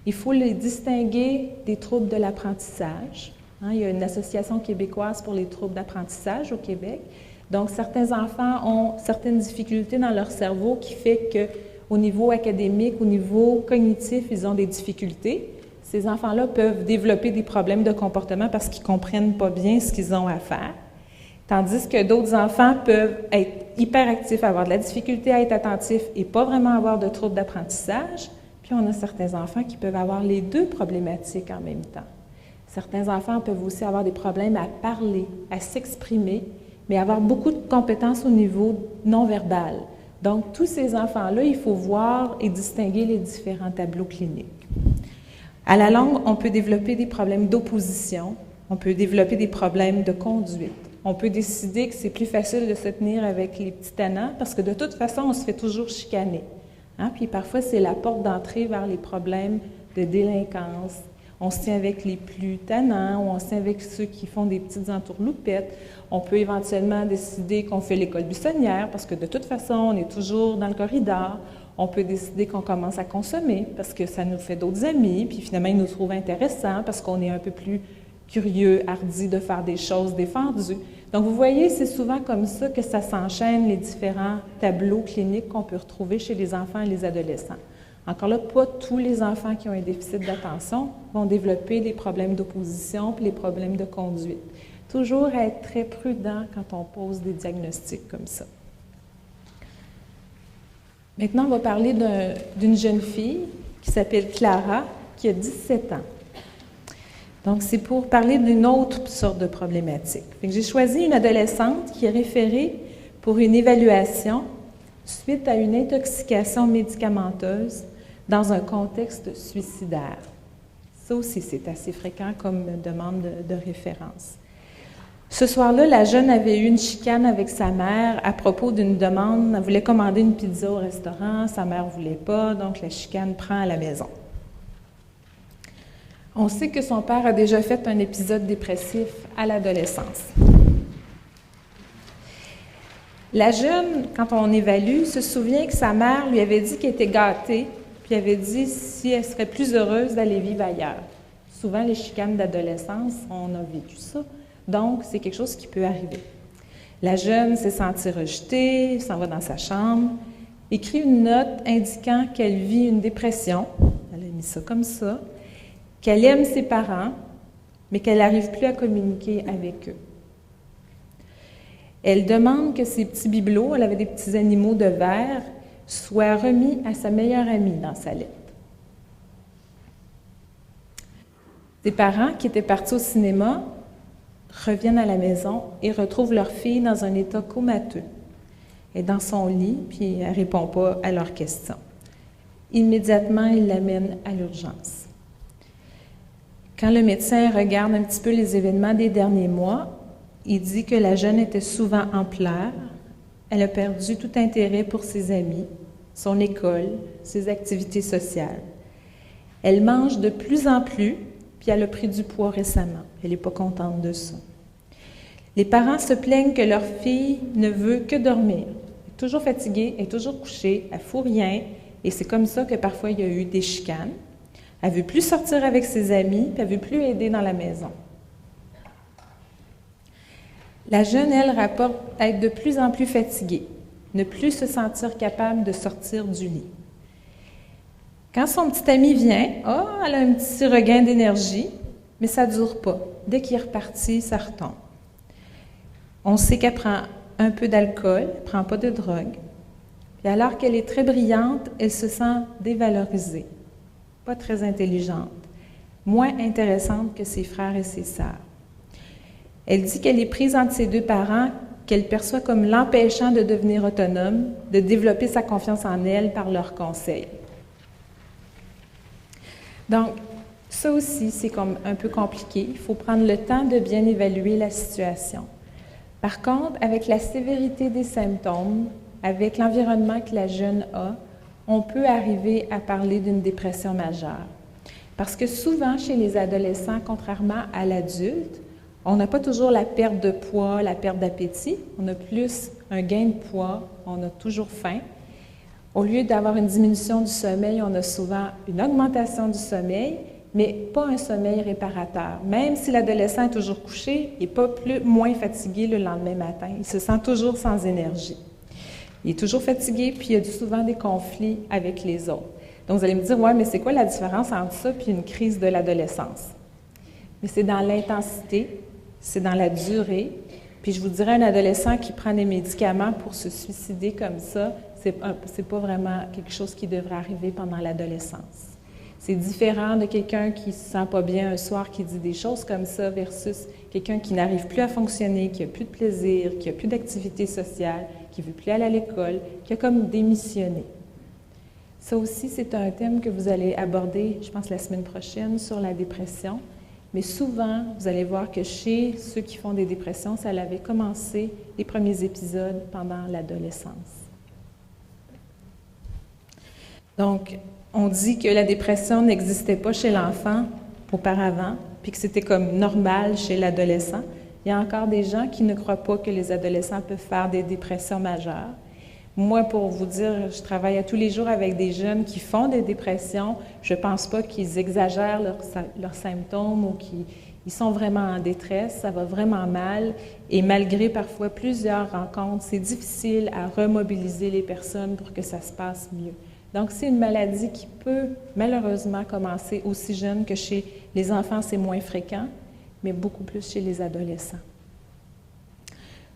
Il faut les distinguer des troubles de l'apprentissage. Il y a une association québécoise pour les troubles d'apprentissage au Québec. Donc, certains enfants ont certaines difficultés dans leur cerveau qui fait qu'au niveau académique, au niveau cognitif, ils ont des difficultés. Ces enfants-là peuvent développer des problèmes de comportement parce qu'ils ne comprennent pas bien ce qu'ils ont à faire. Tandis que d'autres enfants peuvent être hyperactifs, avoir de la difficulté à être attentifs et pas vraiment avoir de troubles d'apprentissage. Puis on a certains enfants qui peuvent avoir les deux problématiques en même temps. Certains enfants peuvent aussi avoir des problèmes à parler, à s'exprimer, mais avoir beaucoup de compétences au niveau non-verbal. Donc, tous ces enfants-là, il faut voir et distinguer les différents tableaux cliniques. À la longue, on peut développer des problèmes d'opposition, On peut développer des problèmes de conduite. On peut décider que c'est plus facile de se tenir avec les petits tannants parce que de toute façon, on se fait toujours chicaner. Hein? Puis parfois, c'est la porte d'entrée vers les problèmes de délinquance. On se tient avec les plus tannants ou on se tient avec ceux qui font des petites entourloupettes. On peut éventuellement décider qu'on fait l'école buissonnière parce que de toute façon, on est toujours dans le corridor. On peut décider qu'on commence à consommer parce que ça nous fait d'autres amis, puis finalement, ils nous trouvent intéressants parce qu'on est un peu plus curieux, hardi de faire des choses défendues. Donc, vous voyez, c'est souvent comme ça que ça s'enchaîne, les différents tableaux cliniques qu'on peut retrouver chez les enfants et les adolescents. Encore là, pas tous les enfants qui ont un déficit d'attention vont développer des problèmes d'opposition puis les problèmes de conduite. Toujours être très prudent quand on pose des diagnostics comme ça. Maintenant, on va parler d'une jeune fille qui s'appelle Clara, qui a 17 ans. Donc, c'est pour parler d'une autre sorte de problématique. J'ai choisi une adolescente qui est référée pour une évaluation suite à une intoxication médicamenteuse dans un contexte suicidaire. Ça aussi, c'est assez fréquent comme demande de référence. Ce soir-là, la jeune avait eu une chicane avec sa mère à propos d'une demande. Elle voulait commander une pizza au restaurant, sa mère ne voulait pas, donc la chicane prend à la maison. On sait que son père a déjà fait un épisode dépressif à l'adolescence. La jeune, quand on évalue, se souvient que sa mère lui avait dit qu'elle était gâtée, puis avait dit si elle serait plus heureuse d'aller vivre ailleurs. Souvent, les chicanes d'adolescence, on a vécu ça, donc c'est quelque chose qui peut arriver. La jeune s'est sentie rejetée, s'en va dans sa chambre, écrit une note indiquant qu'elle vit une dépression, elle a mis ça comme ça, qu'elle aime ses parents, mais qu'elle n'arrive plus à communiquer avec eux. Elle demande que ses petits bibelots, elle avait des petits animaux de verre, soient remis à sa meilleure amie dans sa lettre. Ses parents, qui étaient partis au cinéma, reviennent à la maison et retrouvent leur fille dans un état comateux. Elle est dans son lit, puis elle ne répond pas à leurs questions. Immédiatement, ils l'amènent à l'urgence. Quand le médecin regarde un petit peu les événements des derniers mois, il dit que la jeune était souvent en pleurs, elle a perdu tout intérêt pour ses amis, son école, ses activités sociales. Elle mange de plus en plus, puis elle a pris du poids récemment. Elle n'est pas contente de ça. Les parents se plaignent que leur fille ne veut que dormir. Elle est toujours fatiguée, elle est toujours couchée, elle ne fout rien, et c'est comme ça que parfois il y a eu des chicanes. Elle ne veut plus sortir avec ses amis, puis elle ne veut plus aider dans la maison. La jeune, elle, rapporte être de plus en plus fatiguée, ne plus se sentir capable de sortir du lit. Quand son petit ami vient, elle a un petit regain d'énergie, mais ça ne dure pas. Dès qu'il est reparti, ça retombe. On sait qu'elle prend un peu d'alcool, elle ne prend pas de drogue. Puis alors qu'elle est très brillante, elle se sent dévalorisée, pas très intelligente, moins intéressante que ses frères et ses sœurs. Elle dit qu'elle est prise entre ses deux parents, qu'elle perçoit comme l'empêchant de devenir autonome, de développer sa confiance en elle par leurs conseils. Donc, ça aussi, c'est comme un peu compliqué. Il faut prendre le temps de bien évaluer la situation. Par contre, avec la sévérité des symptômes, avec l'environnement que la jeune a, on peut arriver à parler d'une dépression majeure. Parce que souvent, chez les adolescents, contrairement à l'adulte, on n'a pas toujours la perte de poids, la perte d'appétit. On a plus un gain de poids, on a toujours faim. Au lieu d'avoir une diminution du sommeil, on a souvent une augmentation du sommeil, mais pas un sommeil réparateur. Même si l'adolescent est toujours couché, il n'est pas moins fatigué le lendemain matin. Il se sent toujours sans énergie. Il est toujours fatigué, puis il y a souvent des conflits avec les autres. Donc, vous allez me dire, ouais, mais c'est quoi la différence entre ça et une crise de l'adolescence? Mais c'est dans l'intensité, c'est dans la durée. Puis je vous dirais, un adolescent qui prend des médicaments pour se suicider comme ça, c'est pas vraiment quelque chose qui devrait arriver pendant l'adolescence. C'est différent de quelqu'un qui ne se sent pas bien un soir, qui dit des choses comme ça, versus quelqu'un qui n'arrive plus à fonctionner, qui n'a plus de plaisir, qui n'a plus d'activité sociale, qui ne veut plus aller à l'école, qui a comme démissionné. Ça aussi, c'est un thème que vous allez aborder, je pense, la semaine prochaine sur la dépression. Mais souvent, vous allez voir que chez ceux qui font des dépressions, ça avait commencé les premiers épisodes pendant l'adolescence. Donc, on dit que la dépression n'existait pas chez l'enfant auparavant, puis que c'était comme normal chez l'adolescent. Il y a encore des gens qui ne croient pas que les adolescents peuvent faire des dépressions majeures. Moi, pour vous dire, je travaille à tous les jours avec des jeunes qui font des dépressions. Je ne pense pas qu'ils exagèrent leurs symptômes ou qu'ils sont vraiment en détresse. Ça va vraiment mal. Et malgré parfois plusieurs rencontres, c'est difficile à remobiliser les personnes pour que ça se passe mieux. Donc, c'est une maladie qui peut malheureusement commencer aussi jeune que chez les enfants, c'est moins fréquent, mais beaucoup plus chez les adolescents.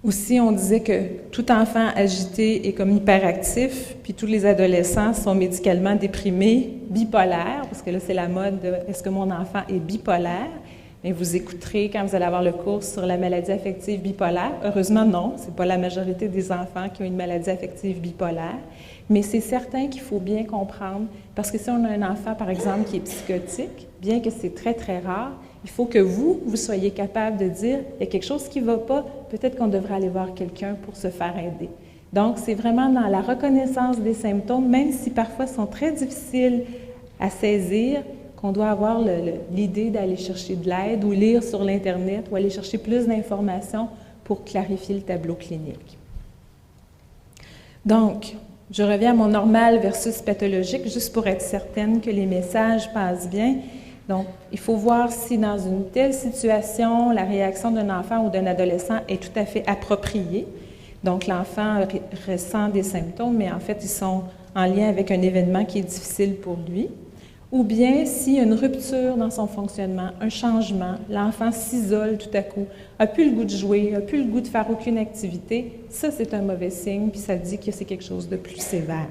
Aussi, on disait que tout enfant agité est comme hyperactif, puis tous les adolescents sont médicalement déprimés, bipolaires, parce que là, c'est la mode de « est-ce que mon enfant est bipolaire ?» Mais vous écouterez quand vous allez avoir le cours sur la maladie affective bipolaire. Heureusement, non, ce n'est pas la majorité des enfants qui ont une maladie affective bipolaire, mais c'est certain qu'il faut bien comprendre, parce que si on a un enfant, par exemple, qui est psychotique, bien que c'est très, très rare, il faut que vous soyez capable de dire « il y a quelque chose qui ne va pas, peut-être qu'on devrait aller voir quelqu'un pour se faire aider ». Donc, c'est vraiment dans la reconnaissance des symptômes, même si parfois ils sont très difficiles à saisir, qu'on doit avoir l'idée d'aller chercher de l'aide ou lire sur l'Internet ou aller chercher plus d'informations pour clarifier le tableau clinique. Donc, je reviens à mon normal versus pathologique, juste pour être certaine que les messages passent bien. Donc, il faut voir si dans une telle situation, la réaction d'un enfant ou d'un adolescent est tout à fait appropriée. Donc, l'enfant ressent des symptômes, mais en fait, ils sont en lien avec un événement qui est difficile pour lui. Ou bien, s'il y a une rupture dans son fonctionnement, un changement, l'enfant s'isole tout à coup, n'a plus le goût de jouer, n'a plus le goût de faire aucune activité, ça, c'est un mauvais signe, puis ça dit que c'est quelque chose de plus sévère.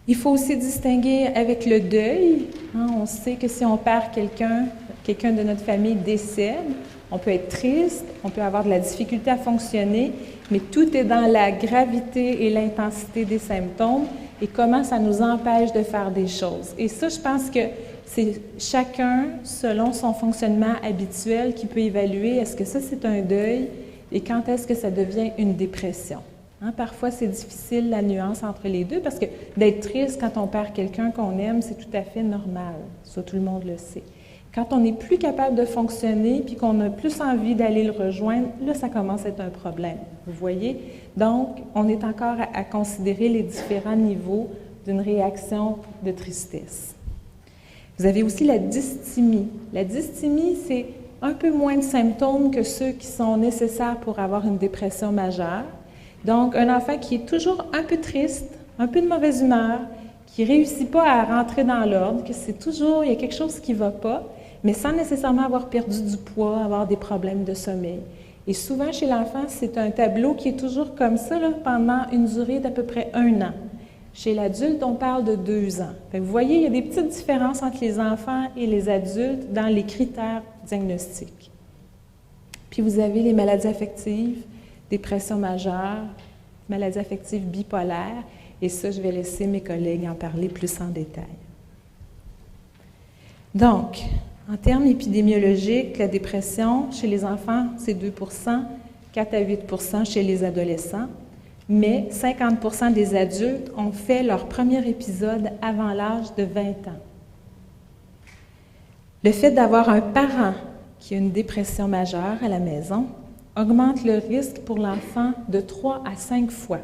Il faut aussi distinguer avec le deuil. On sait que si on perd quelqu'un de notre famille décède, on peut être triste, on peut avoir de la difficulté à fonctionner, mais tout est dans la gravité et l'intensité des symptômes et comment ça nous empêche de faire des choses. Et ça, je pense que c'est chacun, selon son fonctionnement habituel, qui peut évaluer est-ce que ça, c'est un deuil et quand est-ce que ça devient une dépression. Parfois, c'est difficile, la nuance entre les deux, parce que d'être triste quand on perd quelqu'un qu'on aime, c'est tout à fait normal. Ça, tout le monde le sait. Quand on n'est plus capable de fonctionner puis qu'on a plus envie d'aller le rejoindre, là, ça commence à être un problème. Vous voyez? Donc, on est encore à considérer les différents niveaux d'une réaction de tristesse. Vous avez aussi la dysthymie. La dysthymie, c'est un peu moins de symptômes que ceux qui sont nécessaires pour avoir une dépression majeure. Donc, un enfant qui est toujours un peu triste, un peu de mauvaise humeur, qui ne réussit pas à rentrer dans l'ordre, que c'est toujours, il y a quelque chose qui ne va pas, mais sans nécessairement avoir perdu du poids, avoir des problèmes de sommeil. Et souvent, chez l'enfant, c'est un tableau qui est toujours comme ça là, pendant une durée d'à peu près 1 an. Chez l'adulte, on parle de 2 ans. Fait que vous voyez, il y a des petites différences entre les enfants et les adultes dans les critères diagnostiques. Puis vous avez les maladies affectives, dépression majeure, maladie affective bipolaire, et ça, je vais laisser mes collègues en parler plus en détail. Donc, en termes épidémiologiques, la dépression chez les enfants, c'est 2 %, 4 à 8 % chez les adolescents, mais 50 % des adultes ont fait leur premier épisode avant l'âge de 20 ans. Le fait d'avoir un parent qui a une dépression majeure à la maison augmente le risque pour l'enfant de 3 à 5 fois.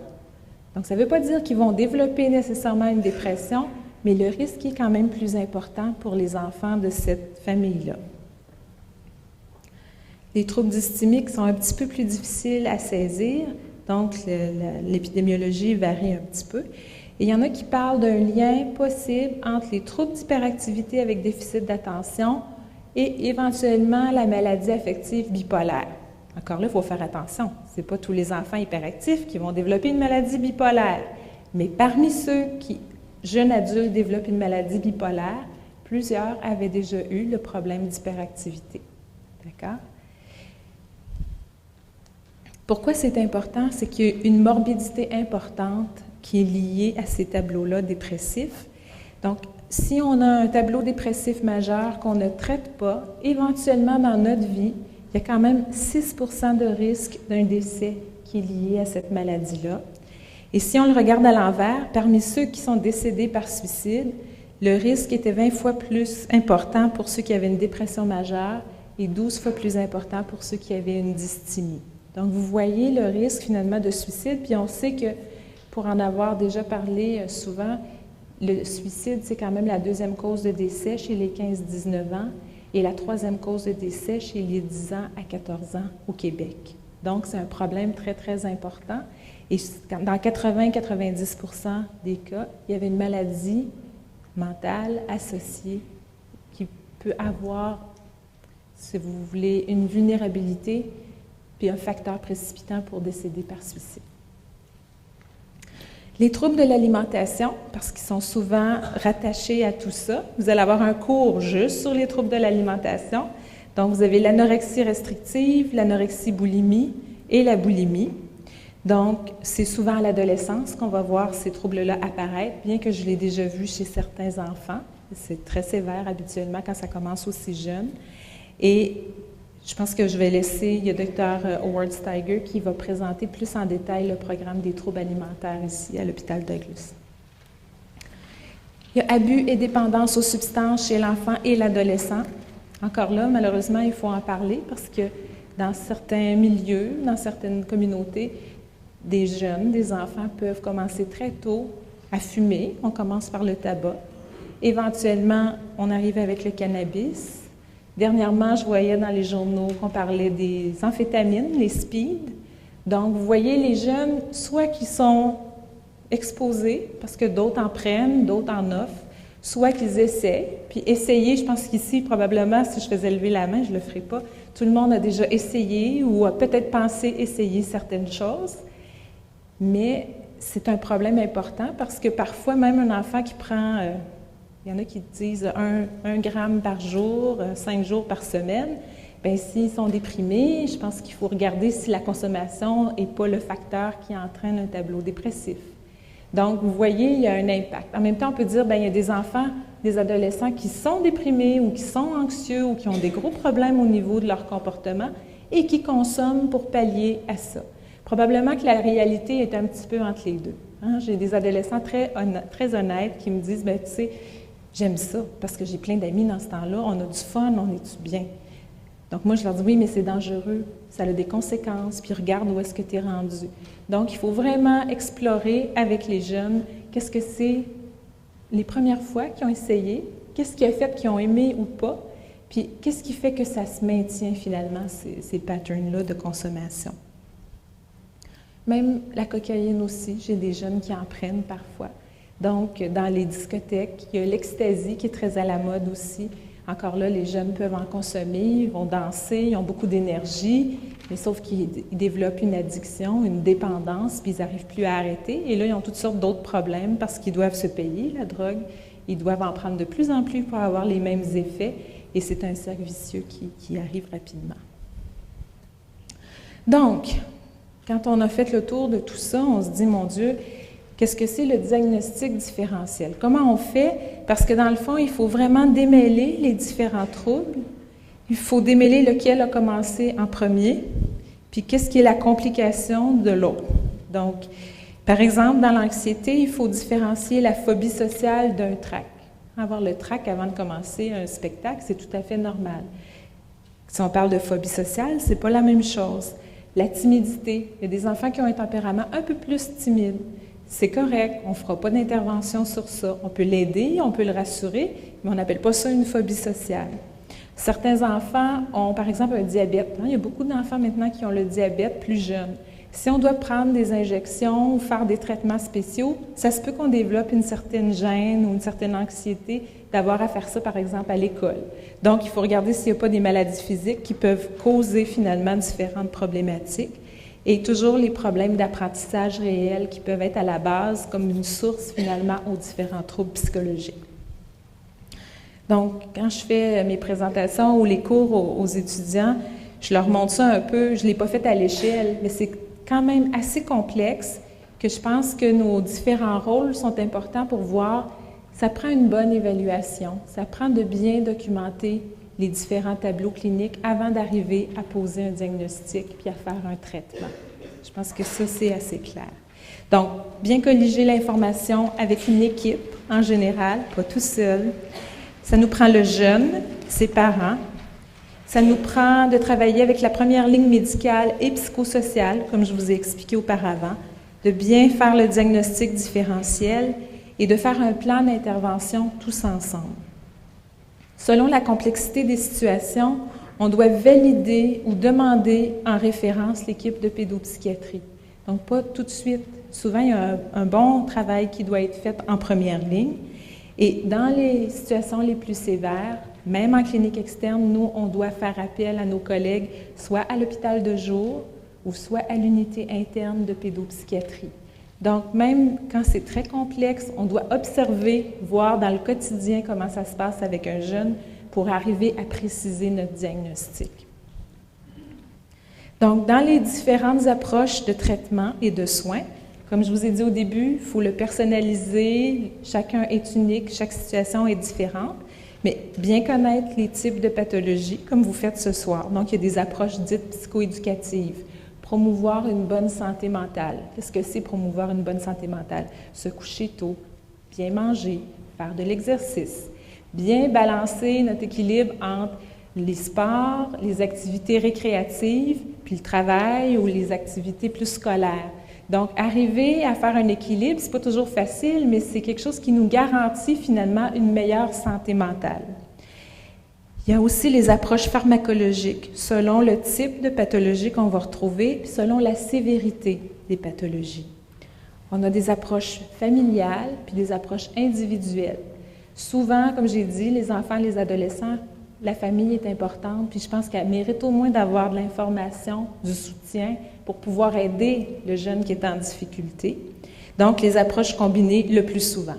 Donc, ça ne veut pas dire qu'ils vont développer nécessairement une dépression, mais le risque est quand même plus important pour les enfants de cette famille-là. Les troubles dysthymiques sont un petit peu plus difficiles à saisir, donc l'épidémiologie varie un petit peu. Et il y en a qui parlent d'un lien possible entre les troubles d'hyperactivité avec déficit d'attention et éventuellement la maladie affective bipolaire. Encore là, il faut faire attention. Ce n'est pas tous les enfants hyperactifs qui vont développer une maladie bipolaire. Mais parmi ceux qui, jeunes adultes, développent une maladie bipolaire, plusieurs avaient déjà eu le problème d'hyperactivité. D'accord? Pourquoi c'est important? C'est qu'il y a une morbidité importante qui est liée à ces tableaux-là dépressifs. Donc, si on a un tableau dépressif majeur qu'on ne traite pas, éventuellement dans notre vie, il y a quand même 6 % de risque d'un décès qui est lié à cette maladie-là. Et si on le regarde à l'envers, parmi ceux qui sont décédés par suicide, le risque était 20 fois plus important pour ceux qui avaient une dépression majeure et 12 fois plus important pour ceux qui avaient une dysthymie. Donc, vous voyez le risque finalement de suicide, puis on sait que, pour en avoir déjà parlé souvent, le suicide, c'est quand même la deuxième cause de décès chez les 15-19 ans et la troisième cause de décès chez les 10 ans à 14 ans au Québec. Donc, c'est un problème très, très important. Et dans 80-90 % des cas, il y avait une maladie mentale associée qui peut avoir, si vous voulez, une vulnérabilité puis un facteur précipitant pour décéder par suicide. Les troubles de l'alimentation, parce qu'ils sont souvent rattachés à tout ça, vous allez avoir un cours juste sur les troubles de l'alimentation. Donc, vous avez l'anorexie restrictive, l'anorexie-boulimie et la boulimie. Donc, c'est souvent à l'adolescence qu'on va voir ces troubles-là apparaître, bien que je l'ai déjà vu chez certains enfants. C'est très sévère habituellement quand ça commence aussi jeune. Et je pense que je vais laisser, il y a Dr. Howard Steiger qui va présenter plus en détail le programme des troubles alimentaires ici à l'hôpital Douglas. Il y a abus et dépendance aux substances chez l'enfant et l'adolescent. Encore là, malheureusement, il faut en parler parce que dans certains milieux, dans certaines communautés, des jeunes, des enfants peuvent commencer très tôt à fumer. On commence par le tabac. Éventuellement, on arrive avec le cannabis. Dernièrement, je voyais dans les journaux qu'on parlait des amphétamines, les speed. Donc, vous voyez les jeunes, soit qui sont exposés, parce que d'autres en prennent, d'autres en offrent, soit qu'ils essaient. Puis essayer, je pense qu'ici, probablement, si je faisais lever la main, je ne le ferais pas. Tout le monde a déjà essayé ou a peut-être pensé essayer certaines choses. Mais c'est un problème important parce que parfois, même un enfant qui prend, il y en a qui disent 1 gramme par jour, 5 jours par semaine, bien, s'ils sont déprimés, je pense qu'il faut regarder si la consommation n'est pas le facteur qui entraîne un tableau dépressif. Donc, vous voyez, il y a un impact. En même temps, on peut dire, bien, il y a des enfants, des adolescents qui sont déprimés ou qui sont anxieux ou qui ont des gros problèmes au niveau de leur comportement et qui consomment pour pallier à ça. Probablement que la réalité est un petit peu entre les deux. Hein? J'ai des adolescents très honnêtes qui me disent, bien, tu sais, j'aime ça parce que j'ai plein d'amis dans ce temps-là, on a du fun, on est-tu bien? Donc moi, je leur dis, oui, mais c'est dangereux, ça a des conséquences, puis regarde où est-ce que tu es rendu. Donc, il faut vraiment explorer avec les jeunes qu'est-ce que c'est les premières fois qu'ils ont essayé, qu'est-ce qui a fait qu'ils ont aimé ou pas, puis qu'est-ce qui fait que ça se maintient finalement, ces patterns-là de consommation. Même la cocaïne aussi, j'ai des jeunes qui en prennent parfois. Donc, dans les discothèques, il y a l'ecstasy qui est très à la mode aussi. Encore là, les jeunes peuvent en consommer, ils vont danser, ils ont beaucoup d'énergie, mais sauf qu'ils développent une addiction, une dépendance, puis ils n'arrivent plus à arrêter. Et là, ils ont toutes sortes d'autres problèmes parce qu'ils doivent se payer la drogue, ils doivent en prendre de plus en plus pour avoir les mêmes effets, et c'est un cercle vicieux qui arrive rapidement. Donc, quand on a fait le tour de tout ça, on se dit, mon Dieu, qu'est-ce que c'est le diagnostic différentiel? Comment on fait? Parce que dans le fond, il faut vraiment démêler les différents troubles. Il faut démêler lequel a commencé en premier, puis qu'est-ce qui est la complication de l'autre. Donc, par exemple, dans l'anxiété, il faut différencier la phobie sociale d'un trac. Avoir le trac avant de commencer un spectacle, c'est tout à fait normal. Si on parle de phobie sociale, c'est pas la même chose. La timidité, il y a des enfants qui ont un tempérament un peu plus timide. C'est correct, on ne fera pas d'intervention sur ça. On peut l'aider, on peut le rassurer, mais on n'appelle pas ça une phobie sociale. Certains enfants ont, par exemple, un diabète. Il y a beaucoup d'enfants maintenant qui ont le diabète plus jeunes. Si on doit prendre des injections ou faire des traitements spéciaux, ça se peut qu'on développe une certaine gêne ou une certaine anxiété d'avoir à faire ça, par exemple, à l'école. Donc, il faut regarder s'il n'y a pas des maladies physiques qui peuvent causer finalement différentes problématiques. Et toujours les problèmes d'apprentissage réel qui peuvent être à la base comme une source finalement aux différents troubles psychologiques. Donc, quand je fais mes présentations ou les cours aux étudiants, je leur montre ça un peu, je ne l'ai pas fait à l'échelle, mais c'est quand même assez complexe que je pense que nos différents rôles sont importants pour voir Ça prend une bonne évaluation, ça prend de bien documenter les différents tableaux cliniques avant d'arriver à poser un diagnostic puis à faire un traitement. Je pense que ça, c'est assez clair. Donc, bien colliger l'information avec une équipe en général, pas tout seul. Ça nous prend le jeune, ses parents. Ça nous prend de travailler avec la première ligne médicale et psychosociale, comme je vous ai expliqué auparavant, de bien faire le diagnostic différentiel et de faire un plan d'intervention tous ensemble. Selon la complexité des situations, on doit valider ou demander en référence l'équipe de pédopsychiatrie. Donc, pas tout de suite. Souvent, il y a un bon travail qui doit être fait en première ligne. Et dans les situations les plus sévères, même en clinique externe, nous, on doit faire appel à nos collègues, soit à l'hôpital de jour ou soit à l'unité interne de pédopsychiatrie. Donc, même quand c'est très complexe, on doit observer, voir dans le quotidien comment ça se passe avec un jeune pour arriver à préciser notre diagnostic. Donc, dans les différentes approches de traitement et de soins, comme je vous ai dit au début, il faut le personnaliser, chacun est unique, chaque situation est différente, mais bien connaître les types de pathologies, comme vous faites ce soir. Donc, il y a des approches dites psychoéducatives. Promouvoir une bonne santé mentale. Qu'est-ce que c'est promouvoir une bonne santé mentale? Se coucher tôt, bien manger, faire de l'exercice, bien balancer notre équilibre entre les sports, les activités récréatives, puis le travail ou les activités plus scolaires. Donc, arriver à faire un équilibre, c'est pas toujours facile, mais c'est quelque chose qui nous garantit finalement une meilleure santé mentale. Il y a aussi les approches pharmacologiques, selon le type de pathologie qu'on va retrouver, puis selon la sévérité des pathologies. On a des approches familiales, puis des approches individuelles. Souvent, comme j'ai dit, les enfants, les adolescents, la famille est importante, puis je pense qu'elle mérite au moins d'avoir de l'information, du soutien pour pouvoir aider le jeune qui est en difficulté. Donc, les approches combinées le plus souvent.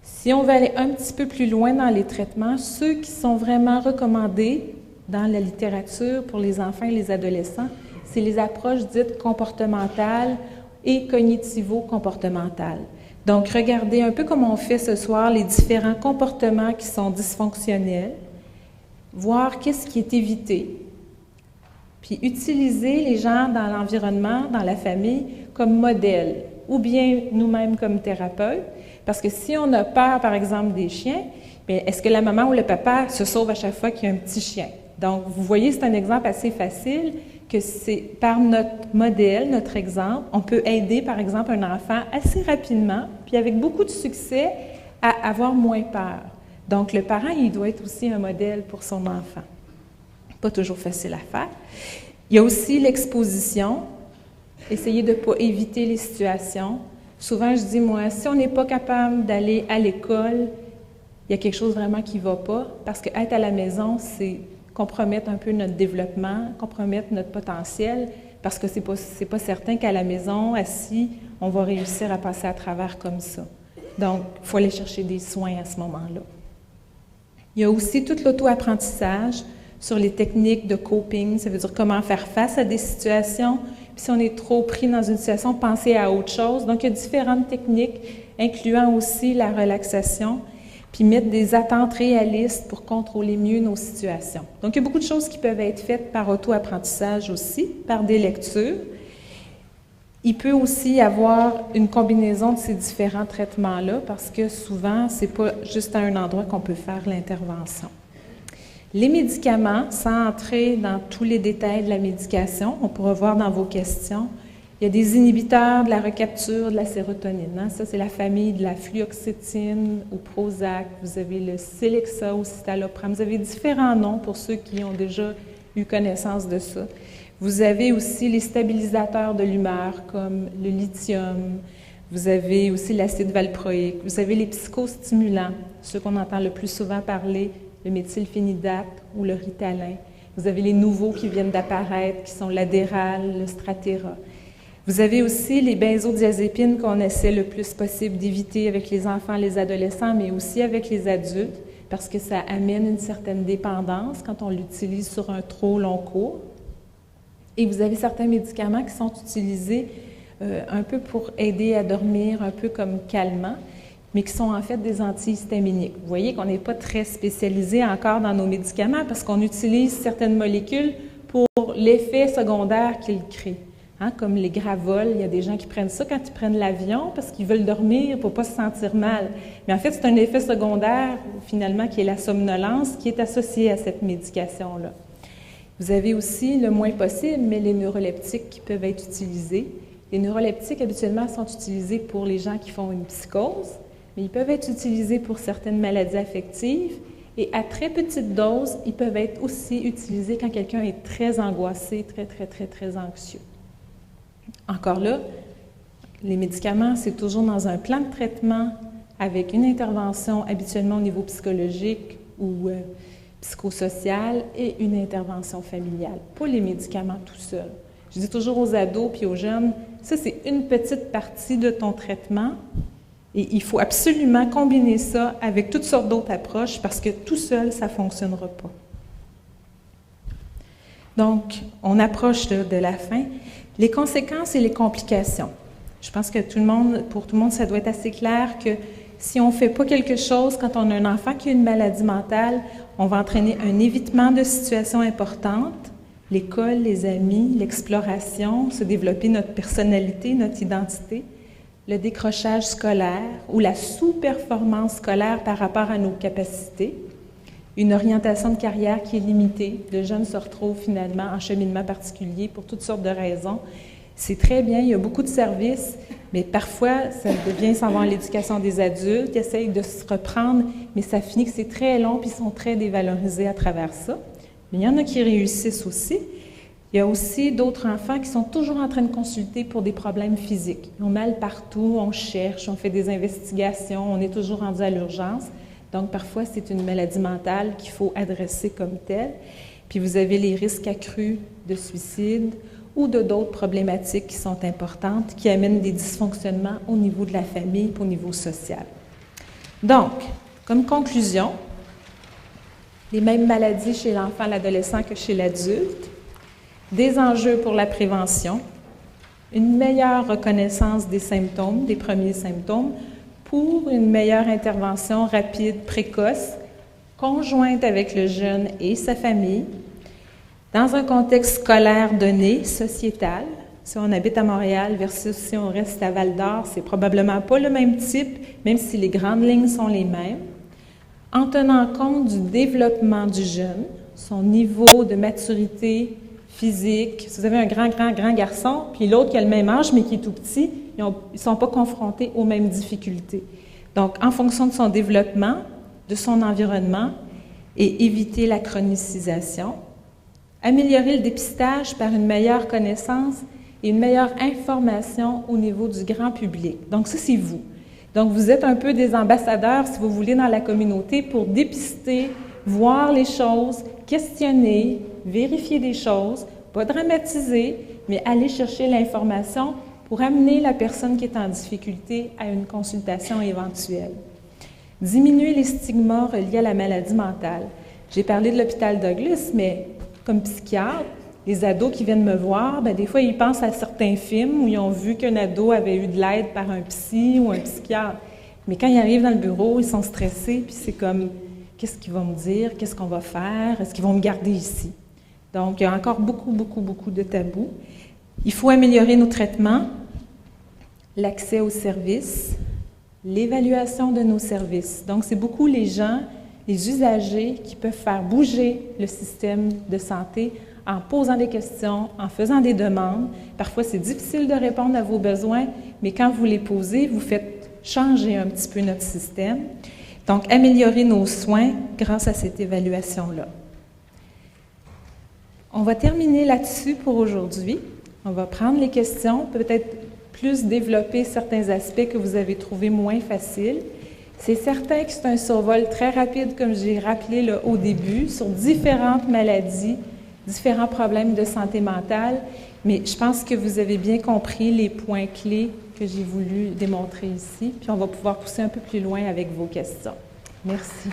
Si on veut aller un petit peu plus loin dans les traitements, ceux qui sont vraiment recommandés dans la littérature pour les enfants et les adolescents, c'est les approches dites comportementales et cognitivo-comportementales. Donc, regardez un peu comme on fait ce soir les différents comportements qui sont dysfonctionnels, voir qu'est-ce qui est évité, puis utiliser les gens dans l'environnement, dans la famille, comme modèle, ou bien nous-mêmes comme thérapeutes, parce que si on a peur, par exemple, des chiens, bien, est-ce que la maman ou le papa se sauve à chaque fois qu'il y a un petit chien? Donc, vous voyez, c'est un exemple assez facile que c'est par notre modèle, notre exemple, on peut aider, par exemple, un enfant assez rapidement, puis avec beaucoup de succès, à avoir moins peur. Donc, le parent, il doit être aussi un modèle pour son enfant. Pas toujours facile à faire. Il y a aussi l'exposition. Essayer de ne pas éviter les situations. Souvent, je dis, moi, si on n'est pas capable d'aller à l'école, il y a quelque chose vraiment qui ne va pas, parce qu'être à la maison, c'est compromettre un peu notre développement, compromettre notre potentiel, parce que c'est pas certain qu'à la maison, assis, on va réussir à passer à travers comme ça. Donc, il faut aller chercher des soins à ce moment-là. Il y a aussi tout l'auto-apprentissage sur les techniques de coping, ça veut dire comment faire face à des situations. Puis si on est trop pris dans une situation, penser à autre chose. Donc, il y a différentes techniques, incluant aussi la relaxation, puis mettre des attentes réalistes pour contrôler mieux nos situations. Donc, il y a beaucoup de choses qui peuvent être faites par auto-apprentissage aussi, par des lectures. Il peut aussi y avoir une combinaison de ces différents traitements-là, parce que souvent, ce n'est pas juste à un endroit qu'on peut faire l'intervention. Les médicaments, sans entrer dans tous les détails de la médication, on pourra voir dans vos questions, il y a des inhibiteurs de la recapture de la sérotonine. Hein? Ça, c'est la famille de la fluoxétine ou Prozac. Vous avez le Celexa ou citalopram. Vous avez différents noms pour ceux qui ont déjà eu connaissance de ça. Vous avez aussi les stabilisateurs de l'humeur comme le lithium. Vous avez aussi l'acide valproïque. Vous avez les psychostimulants, ceux qu'on entend le plus souvent parler, le méthylphénidate ou le Ritalin. Vous avez les nouveaux qui viennent d'apparaître, qui sont l'Adderall, le Strattera. Vous avez aussi les benzodiazépines qu'on essaie le plus possible d'éviter avec les enfants, les adolescents, mais aussi avec les adultes, parce que ça amène une certaine dépendance quand on l'utilise sur un trop long cours. Et vous avez certains médicaments qui sont utilisés un peu pour aider à dormir, un peu comme calmant, mais qui sont en fait des antihistaminiques. Vous voyez qu'on n'est pas très spécialisé encore dans nos médicaments parce qu'on utilise certaines molécules pour l'effet secondaire qu'ils créent. Hein, comme les Gravol, il y a des gens qui prennent ça quand ils prennent l'avion parce qu'ils veulent dormir pour ne pas se sentir mal. Mais en fait, c'est un effet secondaire, finalement, qui est la somnolence, qui est associé à cette médication-là. Vous avez aussi, le moins possible, mais les neuroleptiques qui peuvent être utilisés. Les neuroleptiques, habituellement, sont utilisés pour les gens qui font une psychose, mais ils peuvent être utilisés pour certaines maladies affectives. Et à très petite dose, ils peuvent être aussi utilisés quand quelqu'un est très angoissé, très anxieux. Encore là, les médicaments, c'est toujours dans un plan de traitement avec une intervention habituellement au niveau psychologique ou psychosocial et une intervention familiale, pas les médicaments tout seuls. Je dis toujours aux ados puis aux jeunes, ça c'est une petite partie de ton traitement et il faut absolument combiner ça avec toutes sortes d'autres approches parce que tout seul, ça ne fonctionnera pas. Donc, on approche là, de la fin. Les conséquences et les complications. Je pense que pour tout le monde, ça doit être assez clair que si on ne fait pas quelque chose quand on a un enfant qui a une maladie mentale, on va entraîner un évitement de situations importantes, l'école, les amis, l'exploration, se développer notre personnalité, notre identité, le décrochage scolaire ou la sous-performance scolaire par rapport à nos capacités, une orientation de carrière qui est limitée. Le jeune se retrouve finalement en cheminement particulier pour toutes sortes de raisons. C'est très bien, il y a beaucoup de services, mais parfois, ça devient s'en va en l'éducation des adultes, ils essayent de se reprendre, mais ça finit que c'est très long, puis ils sont très dévalorisés à travers ça. Mais il y en a qui réussissent aussi. Il y a aussi d'autres enfants qui sont toujours en train de consulter pour des problèmes physiques. Ils ont mal partout, on cherche, on fait des investigations, on est toujours rendu à l'urgence. Donc, parfois, c'est une maladie mentale qu'il faut adresser comme telle. Puis, vous avez les risques accrus de suicide ou d'autres problématiques qui sont importantes, qui amènent des dysfonctionnements au niveau de la famille et au niveau social. Donc, comme conclusion, les mêmes maladies chez l'enfant, l'adolescent que chez l'adulte, des enjeux pour la prévention, une meilleure reconnaissance des symptômes, des premiers symptômes, pour une meilleure intervention rapide, précoce, conjointe avec le jeune et sa famille, dans un contexte scolaire donné, sociétal. Si on habite à Montréal versus si on reste à Val-d'Or, c'est probablement pas le même type, même si les grandes lignes sont les mêmes, en tenant compte du développement du jeune, son niveau de maturité physique. Si vous avez un grand garçon, puis l'autre qui a le même âge, mais qui est tout petit, ils ne sont pas confrontés aux mêmes difficultés. Donc, en fonction de son développement, de son environnement, et éviter la chronicisation, améliorer le dépistage par une meilleure connaissance et une meilleure information au niveau du grand public. Donc, ça, c'est vous. Donc, vous êtes un peu des ambassadeurs, si vous voulez, dans la communauté pour dépister, voir les choses, questionner, vérifier des choses, pas dramatiser, mais aller chercher l'information pour amener la personne qui est en difficulté à une consultation éventuelle. Diminuer les stigmas reliés à la maladie mentale. J'ai parlé de l'hôpital Douglas, mais comme psychiatre, les ados qui viennent me voir, bien, des fois, ils pensent à certains films où ils ont vu qu'un ado avait eu de l'aide par un psy ou un psychiatre. Mais quand ils arrivent dans le bureau, ils sont stressés, puis c'est comme, qu'est-ce qu'ils vont me dire? Qu'est-ce qu'on va faire? Est-ce qu'ils vont me garder ici? Donc, il y a encore beaucoup de tabous. Il faut améliorer nos traitements, l'accès aux services, l'évaluation de nos services. Donc, c'est beaucoup les gens, les usagers qui peuvent faire bouger le système de santé en posant des questions, en faisant des demandes. Parfois, c'est difficile de répondre à vos besoins, mais quand vous les posez, vous faites changer un petit peu notre système. Donc, améliorer nos soins grâce à cette évaluation-là. On va terminer là-dessus pour aujourd'hui. On va prendre les questions, peut-être plus développer certains aspects que vous avez trouvés moins faciles. C'est certain que c'est un survol très rapide, comme j'ai rappelé là, au début, sur différentes maladies, différents problèmes de santé mentale, mais je pense que vous avez bien compris les points clés que j'ai voulu démontrer ici, puis on va pouvoir pousser un peu plus loin avec vos questions. Merci.